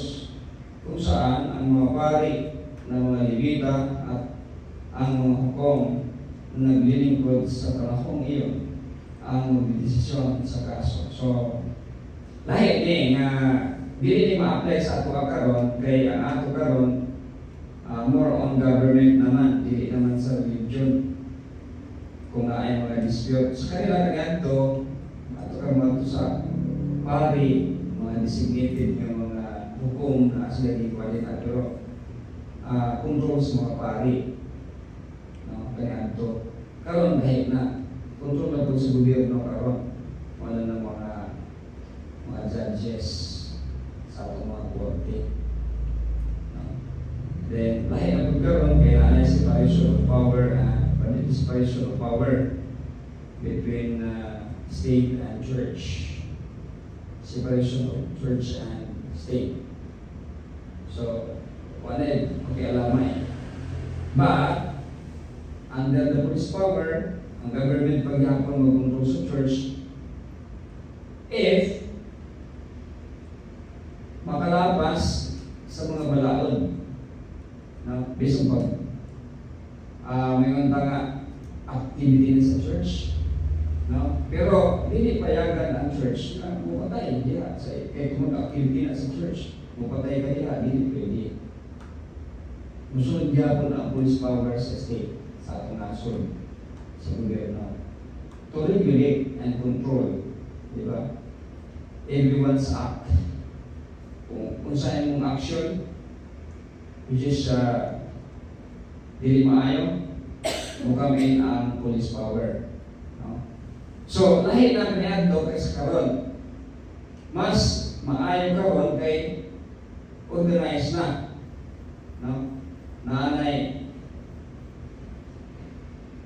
kung saan ang mga pari ng mga Levita at ang mga hukom na naglilingkod sa panahong iyon ang magdesisyon sa kaso. So, lahi ni nga dili ni ma-apply sa ato karon kay ang ato karon more on government naman, dili naman sa religion. Kung naay mga dispute sa kanila kaganto, ato karon sa pari, mga designated nga mga hukom na sila gikwalita, pero control sa mga pari, no, kaganto. Karon dahil na kontrol na po sa gobyerno karon, wala na mga judges sa atong mga korte. No? Then, lahi na po karon kaya na separation of power and separation of power between state and church. Separation of church and state. So, okay, alamay. But, under the police power, ang government paghapon mag-control sa church, if makalapas sa mga balaod, no? Based on may unta nga activity sa church, no? Pero dili payagan ang church na mupatay diha sa kahit kung activity na sa church, mupatay ka diha, dili pwede. Musunod gyapon ang police power sa state, sa atong nasod, sa gobyerno, to regulate and control, di ba? Everyone's act. Kung saan mong action, which is dili maayo, mukamin ang police power. No? So, lahi na kaniadto kay sa karon. Mas maayo karon kay organized na. No? Naanay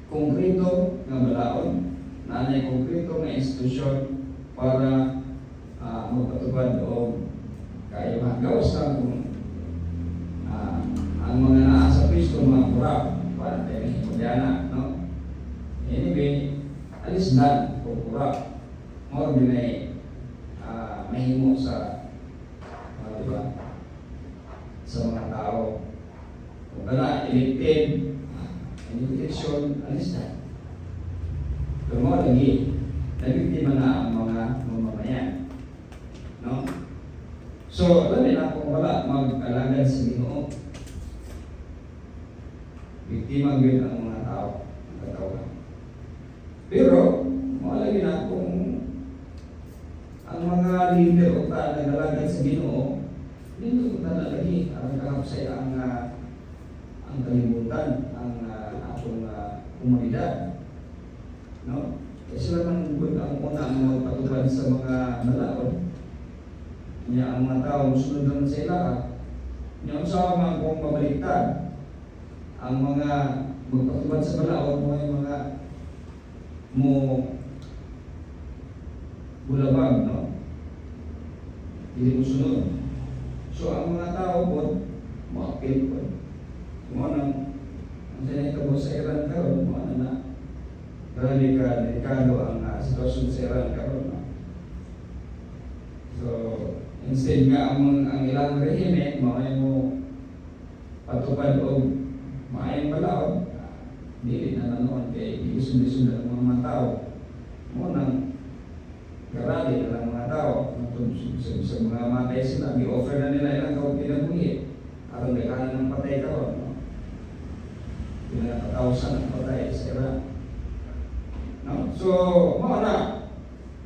konkreto nga balaod, naanay konkreto nga institusyon para magpatupad o kayo gawas lang kung ang mga naa sa Kristo, mga kurap, para tayo ng Himodiana, no? Anyway, alis na kung kurap. More din ay mahimo sa diba? Sa mga tao. Kung kana, elected, election, alis na. Pero mo lagi, nabiktima na ang mga mamamayan. No? So, lamin na kung wala mag-alagad sa Ginoo. Biktima din ang mga tao, ang katawan. Pero, malagi na kung ang mga leader o nag-alagad sa Ginoo, dito ko lagi ang kahapsay ang kalibutan, ang atong komunidad. No? Kasi naman ang una ang magpatupad sa mga balaod. Niya ang mga tao sunod naman sa ila. Niya ang sama kung pabaliktad. Ang mga magpatupad sa balaod mo ay mga mo bulabag, no? Hindi mo sunod. So ang mga tao po, makapil po. Kung anong ang sinitabo sa Iran karon, kung ano na grabe ka, delikado ang sitwasyon sa Iran karon. No? So, instead nga ang ilang rehime, maay mo patupad o maayong balaod, dili na nanoon kay isunod-sunod ang mga tao. Mo nang garali na lang mga tao. Sa mga matay sila, i-offer na nila ilang kaw pinabuhi. Aron may ng patay karon. No? Pinakatawsan ang patay sa Iran. No? So, mo na,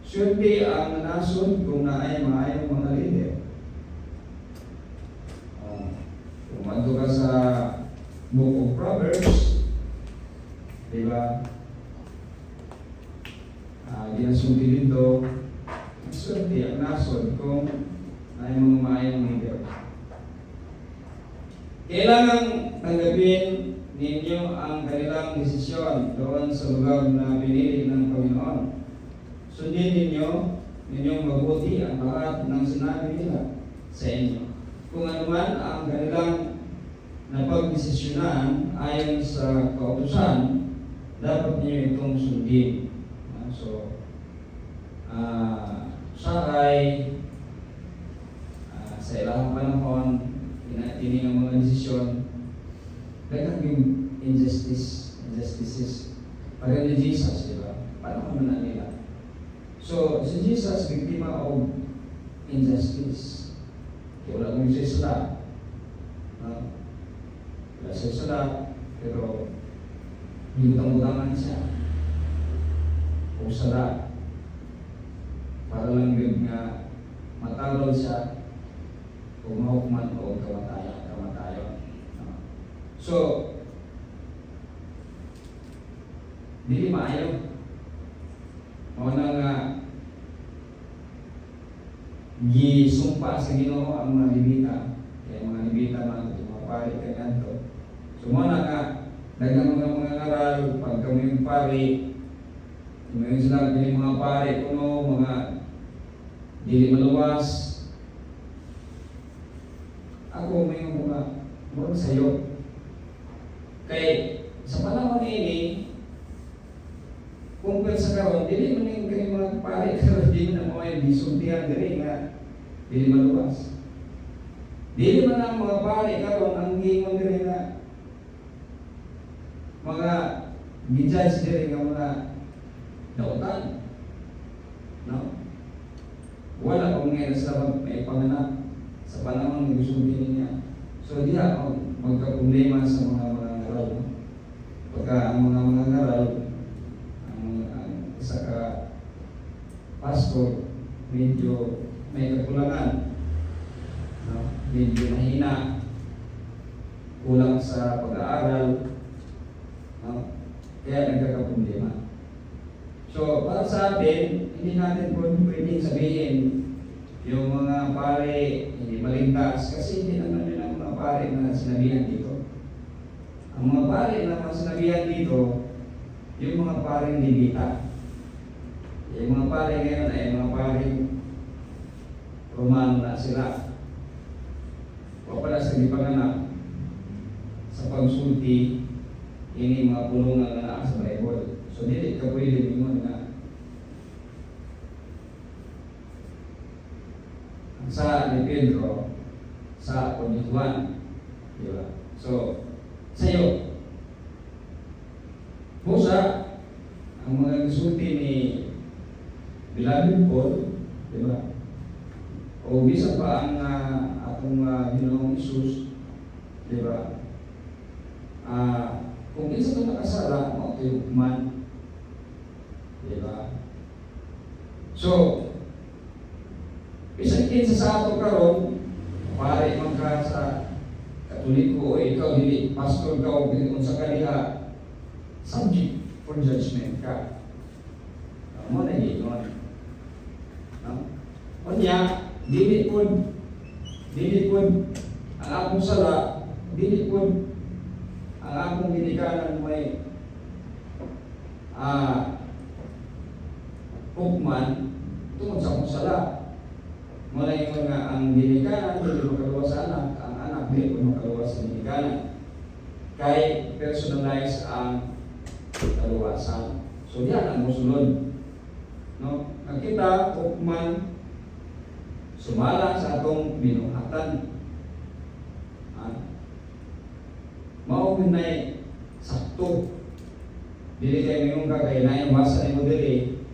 swerte ang nasod kung naay maayong mga leader. Kung mando ka sa Book of Proverbs, di ba? Ginasunti dito, swerte ang nasod kung naay mga maayong leader. Kailangan tanggapin ninyo ang kanilang desisyon doon sa lugar na pinili ng Panginoon. Sundin ninyong mabuti ang lahat ng sinabi nila sa inyo. Kung anuman ang kanilang napagdesisyonan ayon sa kautusan, dapat niyo itong sundin. So, sakay sa ilang panahon, tinatini ang mga desisyon, daghang injustices. Parang ni Jesus, di ba? Paano naman na nila? So, si Jesus, biktima of injustice. Wala mong siya sila. Wala siya sila, pero hintang-utangan siya. O sala. Para lang yun nga matawag siya o mahukman o kamatayon. So, dili maayo. Mauna nga gisumpa sa Ginoo ang mga libita. Kaya mga libita mga pari kaya to. So mauna nga daghang mga ngaral pag kami yung pari, may sila kini mga pari kuno mga dili maluwas. ako may mga sa'yo. Kay sa panahon ini, kung sa karon, dili man yung kayo mga pare, karon di na mo ay bisultihan diri nga, dili maluwas. Dili man ang mga pare karon ang gingon diri nga mga gijudge diri nga mga dautan. No? Wala kung ngayon sila may panganak sa panahon ng gusto niya. So diya magka-problema sa mga ngaral. Pagka ang mga ngaral, ang isa ka pastor, medyo may kakulangan, no? Medyo mahina, kulang sa pag-aaral, no? Kaya nagkakaproblema. So, para sa atin, hindi natin pwedeng sabihin yung mga pare hindi maligtas kasi hindi naman yun ang mga pare na sinabihan dito. Ang mga pare na sinabihan dito, yung mga pareng Levita. Yung mga pare ngayon ay mga pareng Romano na sila. O pala sa gipanganak sa pagsulti, ini mga pulungan na sa Bible. So, dili ka pwede mingon na sa ni Pedro, sa ni Juan. Diba? So, sa'yo, Musa, ang mga sulti ni Beloved Paul, diba? O bisa pa ang atong Ginoong Isus, diba? Kung isa ito nakasala, o ito yung man. Diba? So, isa kinsa sa ato karon, pare man ka sa Katoliko o ikaw dili pastor ka o kung sa kaniya, subject for judgment ka. Mo na yun. No? Kunya, dili po ang akong sala, dili po ang akong ginikanan may hukman tungkol sa akong sala. Mula yung mga ang ginikanan, hindi makaluwas sa anak, ang anak hindi po makaluwas sa ginikanan. Kay personalize ang kaluwasan. So yan ang musulod. No? Nakita, hukman, sumala sa atong binuhatan. Maumin na sakto. Dili kayo ngayong kagaya na yung basa ni mo dili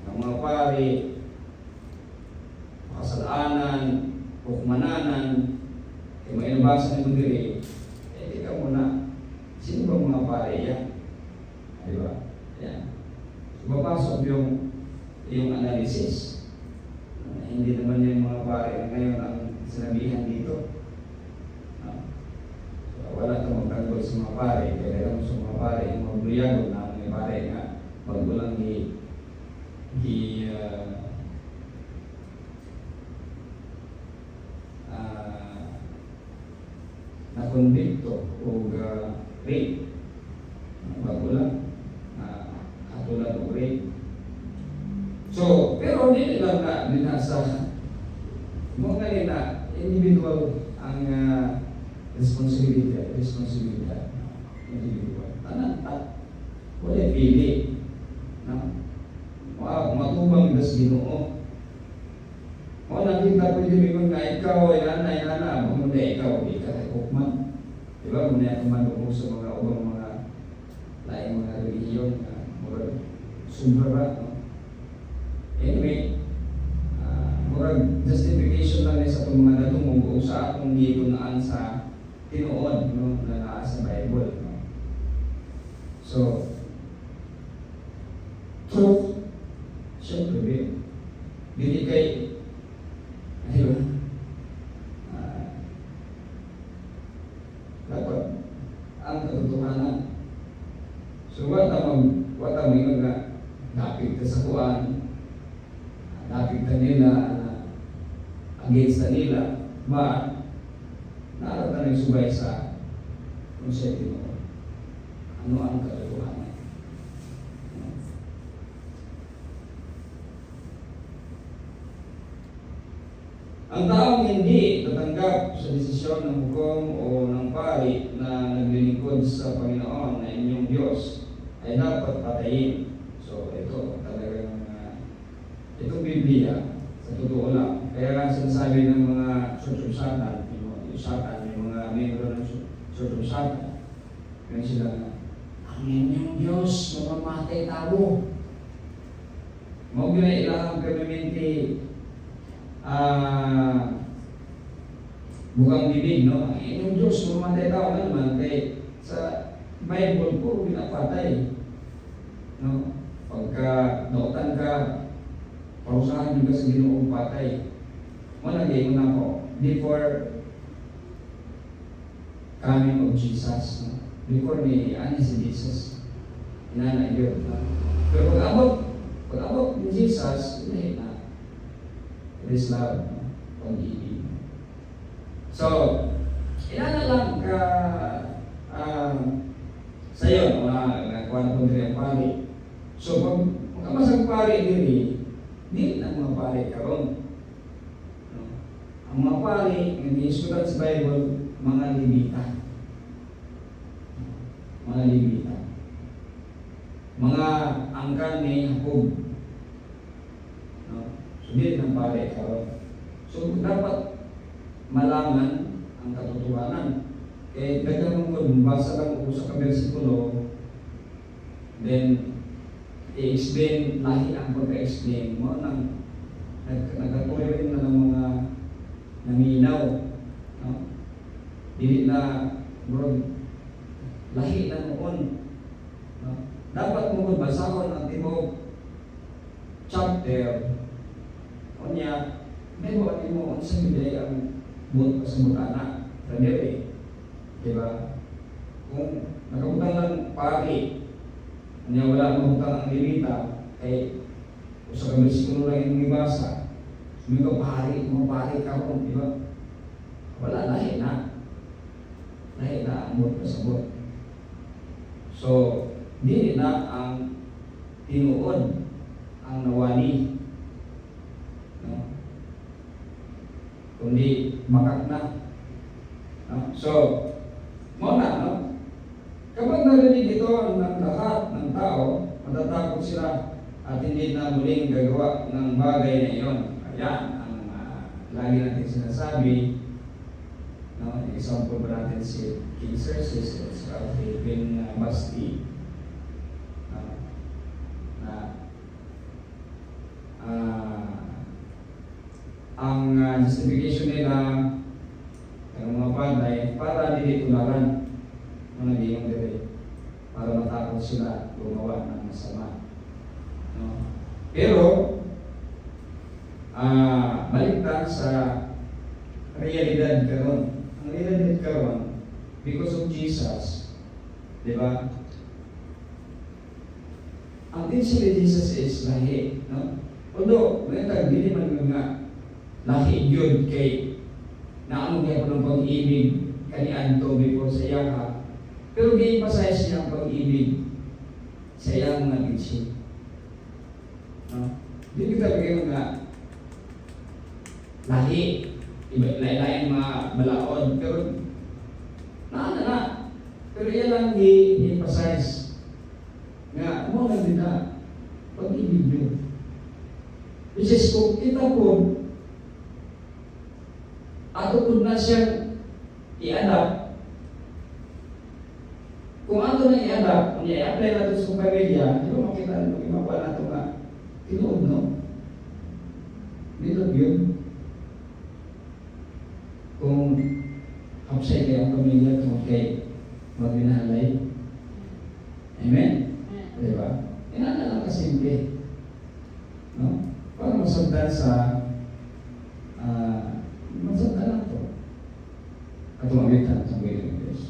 ng mga pari, makasalanan, hukmananan, kaya may nabasa ni mo dili, di ka muna, sino ba mga pari yan? Diba? Yan. So, mapasok yung analysis. Hindi naman yung mga pari ngayon ang sinabihan dito. Wala itong magtanggol sa mga pare, kaya lang sa mga pare, yung mga buliyago na may pare nga, bago lang na-convicto o rape, bago lang, katulad o rape. So, pero hindi lang na binasa, mga na individual ang responsibilidad individual. Tanan wala pili. No? Matubang das Ginoo. O nakita pwede mingon nga ikaw ay nanay muna ikaw ay hukman. Diba? Muna tumandong sa mga ubang mga laing mga relihiyon na murag sumbara. No? Anyway, murag justification lang sa itong mga natungong sa atong gigunaan sa tinuod, no, na naa sa Bible. No? So, truth, syempre, dili kay, ayun, dapat ang katotohanan. So, what ang nga, napig ka sa kuan, napig ka nila, against na nila, ba, naarata na yung subay sa konsepto mo. Ano ang katotohanan? Ang taong hindi tatanggap sa desisyon ng hukom o ng pari na naglilingkod sa Panginoon na inyong Diyos ay dapat patayin. So ito talagang itong Biblia, sa totoo lang. Kaya nga sinasabi ng mga Church of Satan, yung Satan, yung mga membro ng Church of Satan, kaya sila ang inyong Diyos mamamatay tao. Huwag nyo na ilang permanente bukang bibig, no? Ang inyong Diyos mamamatay tao na naman kay sa Bible puro pinapatay. No? Pagka nautan ka, parusahan nyo ka sa Ginoong patay. Malagay mo na po, before coming of Jesus, no? Before ni si Jesus, inanay yun. No? Pero pag abot ni Jesus, hindi na. It is love, no? Pag-ibig. So, inana lang ka sa'yo, nakakuha na po din ang pari. So, pag makamasang pari hindi na mga pari karon. No? Ang mga pari, ang isulat sa Bible, mga Levita. Mga Levita. Mga angkan ni Jacob. No? So, hindi ng pari karon. So, dapat malaman ang katotohanan. Eh, dagang mo, basa lang ko sa versikulo, then, i-explain, lahi ang pagka-explain mo, nagkatuloy rin na ng mga naminaw. No? Dili na, bro, lahi na noon. No? Dapat mo basahon ang tibok chapter, o niya, may buwan mo sa biday ang buot pa sa mutana. Kadiri. Diba? Kung nakabutang lang pari, niya wala mabutang ang Levita, ay sa versikulo lang yung ibasa, sumigaw mga pari ka ron, diba? Wala, lahi na. Lahi na ang buot pa sa buot. So, di na ang tinuod ang nawali. No? Kundi makak na. No? So, muna, no? Kapag narinig ito ng lahat ng tao, matatakot sila at hindi na muling gagawa ng bagay na iyon. Ayan ang lagi natin sinasabi. No? Example ba natin si King Xerxes at saka Queen Basti. Ang justification nila ng mga panay para hindi tularan mga diyong dere para matakot sila gumawa ng masama. No? Pero baliktad sa realidad karon. Ang realidad karon because of Jesus, di ba? Ang teaching ni Jesus is lahi, no? Although, may tagbili man nga lahi yun kay naamog niya ko ng pag-ibig kaniadto before sa iyaka. Pero gi-emphasize niya ang pag-ibig sa iyang mga teaching. No? Di kita bigyan nga lahi, iba-ilain mga balaod, pero na. Pero yan lang gi-emphasize nga mo lang din na pag-ibig yun. Which is kung kita po ato po na siyang i-adapt. Kung ato na i-adapt, kung i-apply natin sa pamilya, di ba makita natin imawa nato nga tinuod, no? Dito yun. Kung hapsay kayo ang pamilya tungkol kay magbinahalay. Amen? Di ba? Inana lang kasimple. No? Para masagdan sa masagdan lang to. At umagitan sa buhay ng Diyos.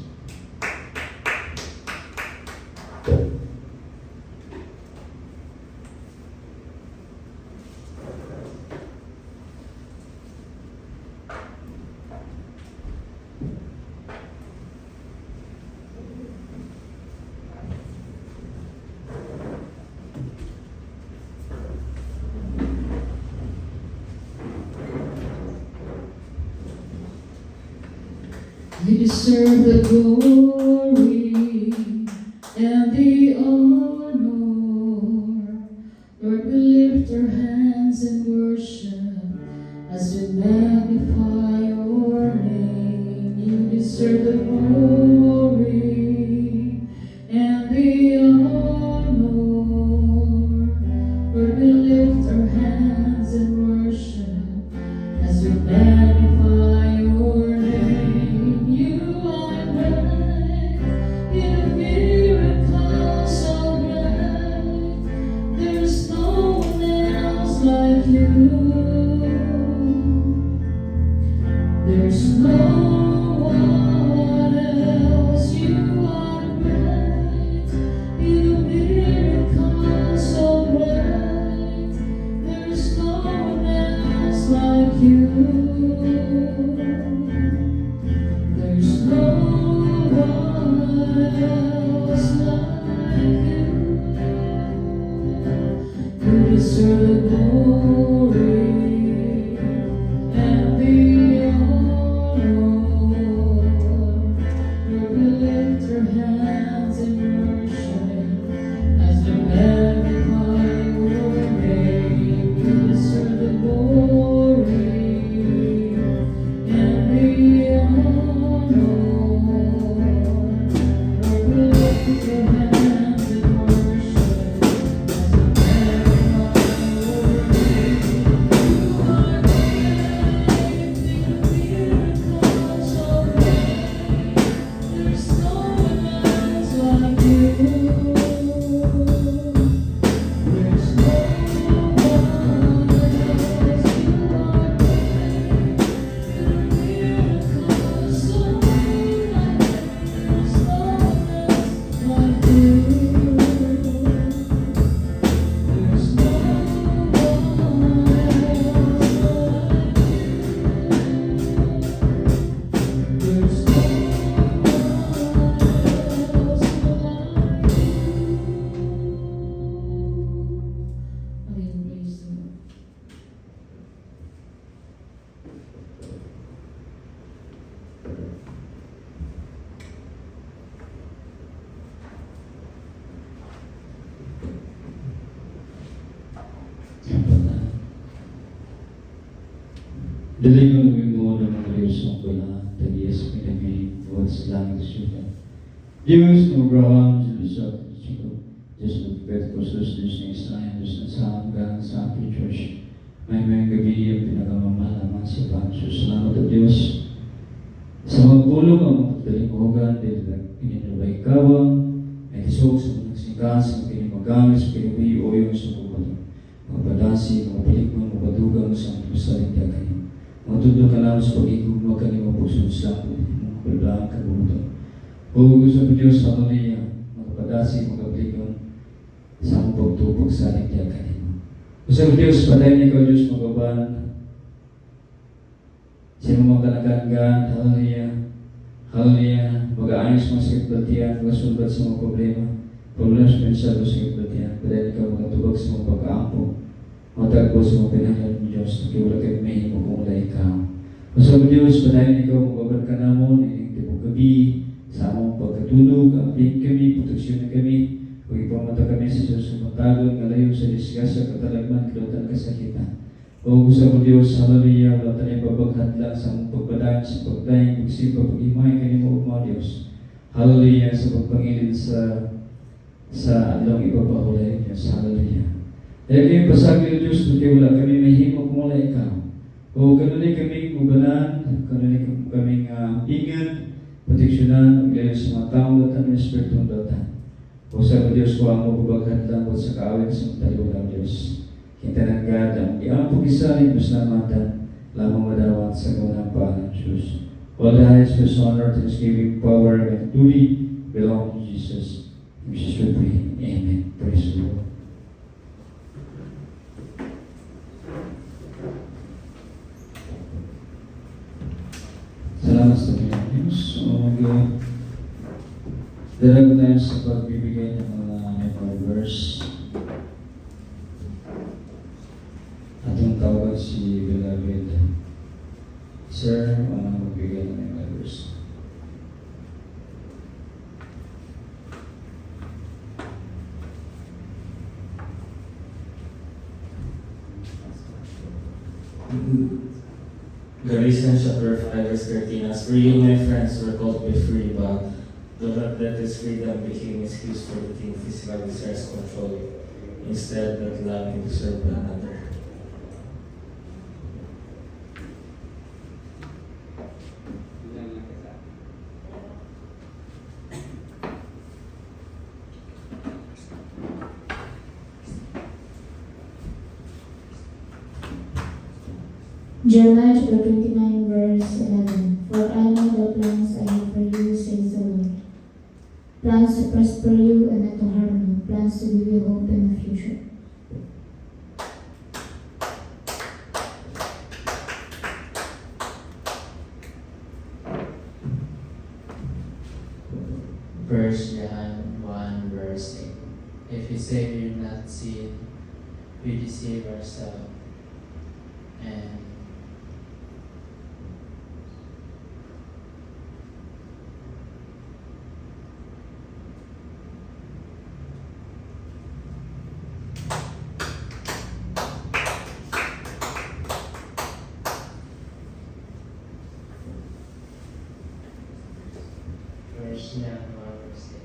You deserve the glory and the honor. Lord, we lift our hands in worship as we magnify your name. You deserve the glory and the honor. Lord, we lift our hands in worship as we magnify your name. You are great, in miracles so great. There's no one else like you. There's no one else. You are great, in miracles so great. There's no one else like you. There's no one else like you. You deserve the glory and the honor. Lord, we lift our hands in worship as we magnify your name. You deserve the glory and the honor. Lord, we lift our hands in worship as we magnify your name. You are great, in miracles so great. There's no one else like you. There's no one else. You are great, in miracles so great. There's no one else like you. There's no one else like you. There's no Daling ko nung mo ng mga Diyos ang pala, tagiyas pinagay, buhat sa langit syutan. Diyos ng Abraham, Diyos sa Chico, Diyos ng Pentecost, Diyos ng Israel, Diyos ng sa hanggang sa ating church. May gabi ang pinakamamalaman sa Panginoon. Salamat ang Diyos. Sa magpulong ang mga talimhogan, dahil ininabay kawang, may isog sa mga singkas, ang pinimagamit sa pinibi o yung sa mga padasi, mga palikman, mga badugang sa mga saling daganin. Matudlo ka namin sa pag-igugma ka ni mga puso sa mga pagdaan kagutan. O gusto ng Diyos sa kaniya, mga padasi, mga palikman, sa mga pagtupag sa saling daganin. Gusto ng Diyos, patayin niya ikaw Diyos magaban. Sino mga kanaganggan, hallelujah, hallelujah, mag-aayos mga sakit batian, masulbat sa mga problema, problema sa pensado sa sakit batian, patayin ikaw mga tubag sa mga pag-aampo, matagpo sa mga pinahal ng Diyos, nakiwala kayo mahimo kung wala ikaw. Gusto ng Diyos, patayin ikaw, magaban ka namon, inintipong gabi, sa among pagkatulog, amping kami, proteksyon na kami, kung ipamata kami sa Diyos sa matagod, ngalayo sa disgrasya, katalagman, kilautan, kasakitan. O gusto ng Diyos, hallelujah, wala tayo pabaghadla sa among pagpadayon, sa pagdaing, pagsipa, pag-imay, kanimo mga Diyos. Hallelujah, sa pagpangilin sa adlaw ipapahulay Diyos, hallelujah. Kaya kayo pasagli ng Diyos, porque wala kami mahimo kung wala ikaw. O kanunay kami ubanan, kanunay kami ingat, proteksyonan, maglayo sa mga taong datan, ng Espiritu ng datan. O sa Diyos ko ang magbabaghat lang sa kaawit sa mataliw ng Diyos. Kita ng God, ang iampo kisaling pasalamatan, lamang madawan sa gawanang pangalan ng Diyos. All the highest was honor, thanksgiving, power, and glory belong to Jesus. In Jesus we pray. Amen. Praise the Lord. Salamat sa Pilipinas. So, dalago tayo sa pagbibigay ng mga verse. Atong tawag si Beloved. Sir, magbigay ng mga verse. Galatians chapter 5 verse 13. As for you, my friends, were called to be free, but do not let this freedom become an excuse for letting physical desires control you. Instead, let love to serve one another. Jeremiah chapter 29 verse 11. For I know the plans I have for you, says the Lord. Plans to prosper you and not to harm you. Plans to give you hope in the future. First John 1 verse 8. If we say we're not sin, we deceive ourselves. And First John 1 verse 8.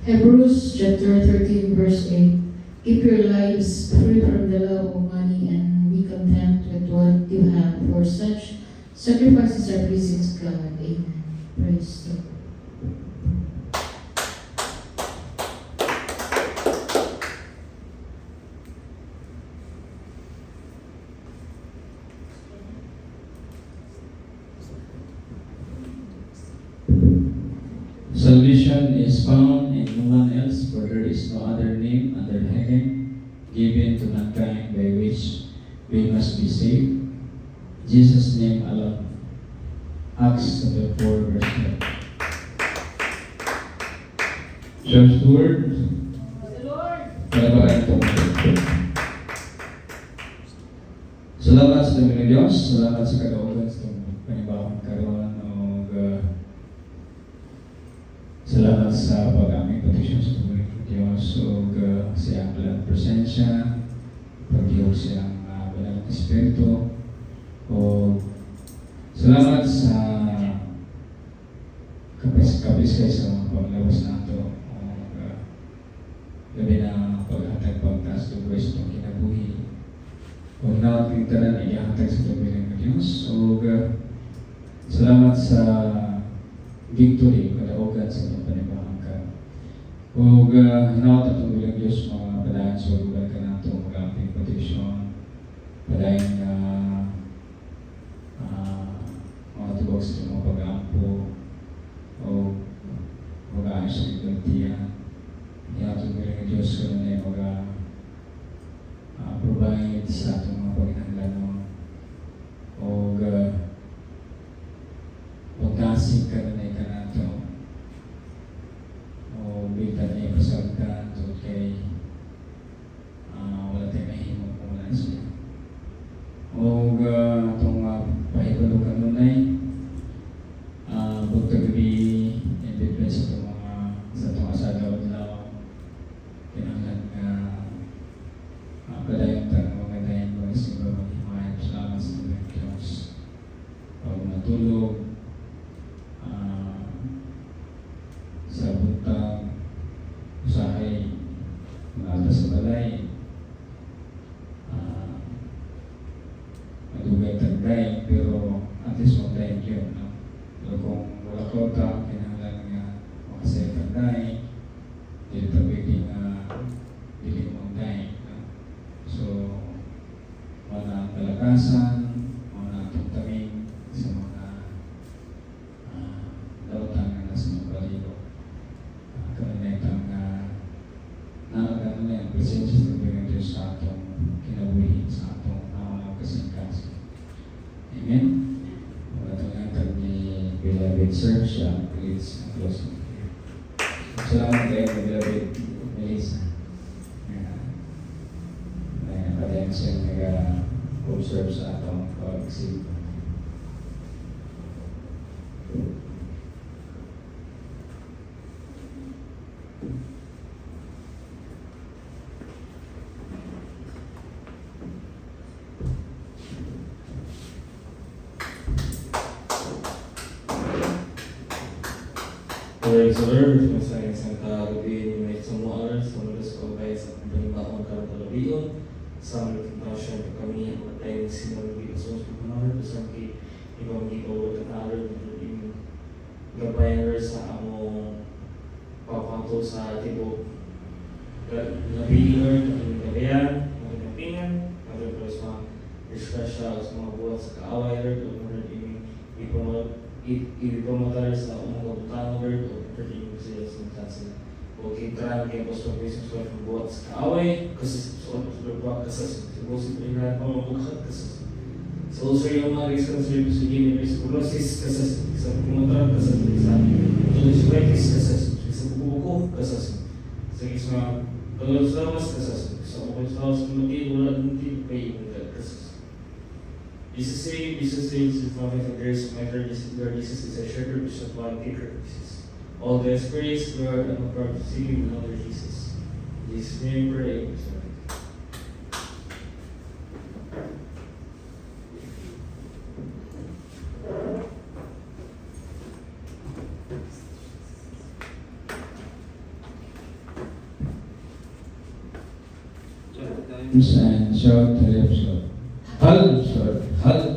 Hebrews chapter 13 verse 8. Keep your lives free from the love of money and be content with what you have, for such sacrifices are pleasing to God. Amen. Praise the Lord. Salvation is found in no one else, for there is no other name under heaven given to mankind by which we must be saved. Jesus' name alone. Acts chapter 4 verse 12. Church word. Palapakan ito. Salamat sa Diyos ng Diyos. Salamat sa kadaugan sa panibawang karoon o salamat sa pag-aming petisyon sa tuloy ng Diyos o siyang walang presensya, pag-iog siyang walang espiritu o salamat sa kapis-kapis sa mga paglawas nato o gabi na paghatag pagtaas ng Diyos itong kinabuhi o nawating tanan iyahatag sa tuloy ng Diyos o salamat sa victory kadaugan sa itong panibahang ka. O hinawat at bilang Diyos mga padayan sa lugar ka na ito, mag-amping petisyon, padayan mga tubog sa itong mga pag-aampo o mag-aayos sa igantiyan. Hinawat at bilang Diyos ka na yung provide sa itong mga paghinanglanon o pagkasig ka na ka na ito o bigla na ipasagdan ito kay wala tayo mahimong kung wala siya o itong pahibalo ka nun ay pagkagabi ibibigay sa itong mga sa itong asagaw lao pinanglan nga padayon tanong mga dayan ko sa kaganasan, mga tungtaming sa mga lautan nga nasa mga baligo. Kaminetang nakagano na yung presensya ng Panginoon Diyos sa atong kinabuhi, sa atong mga kasingkas. Amen? Wala itong angkag ni Beloved Sir, siya ang please ang closing. Salamat kayo, Beloved Melissa. Padayon siya nag-observe sa atong pag-isip. Observe, masaya isang kagabi ni may sumuaral sa mulos ko kaya sa pagbalimbaon karapalabiyon sa mga kami at tayo sinunod sa mga sa ibang ito at aral yung gabayan sa among papanto sa tibok nabiler, gabayan, mga kapingan, mga sa diskusya sa mga buhat sa kaaway ipamotar sa umong kabutang o perting sila sa mga okay, tran kay post business ko ng buhat sa kaaway kasi sa buhat kasi sa bosi pinahan pa mabukat kasi so yung mga reason sa tuberculosis kasi sa kumotar kasi sa tuberculosis kasi sa bubuko kasi sa isang paglawas kasi sa paglawas ng wala din pay kasi BCC is one of there's their disease is a sugar bishop one kicker disease. All the spirits we are a part of seeking another Jesus. Jesus name pray. And shout the left shot. Hal shot. Hal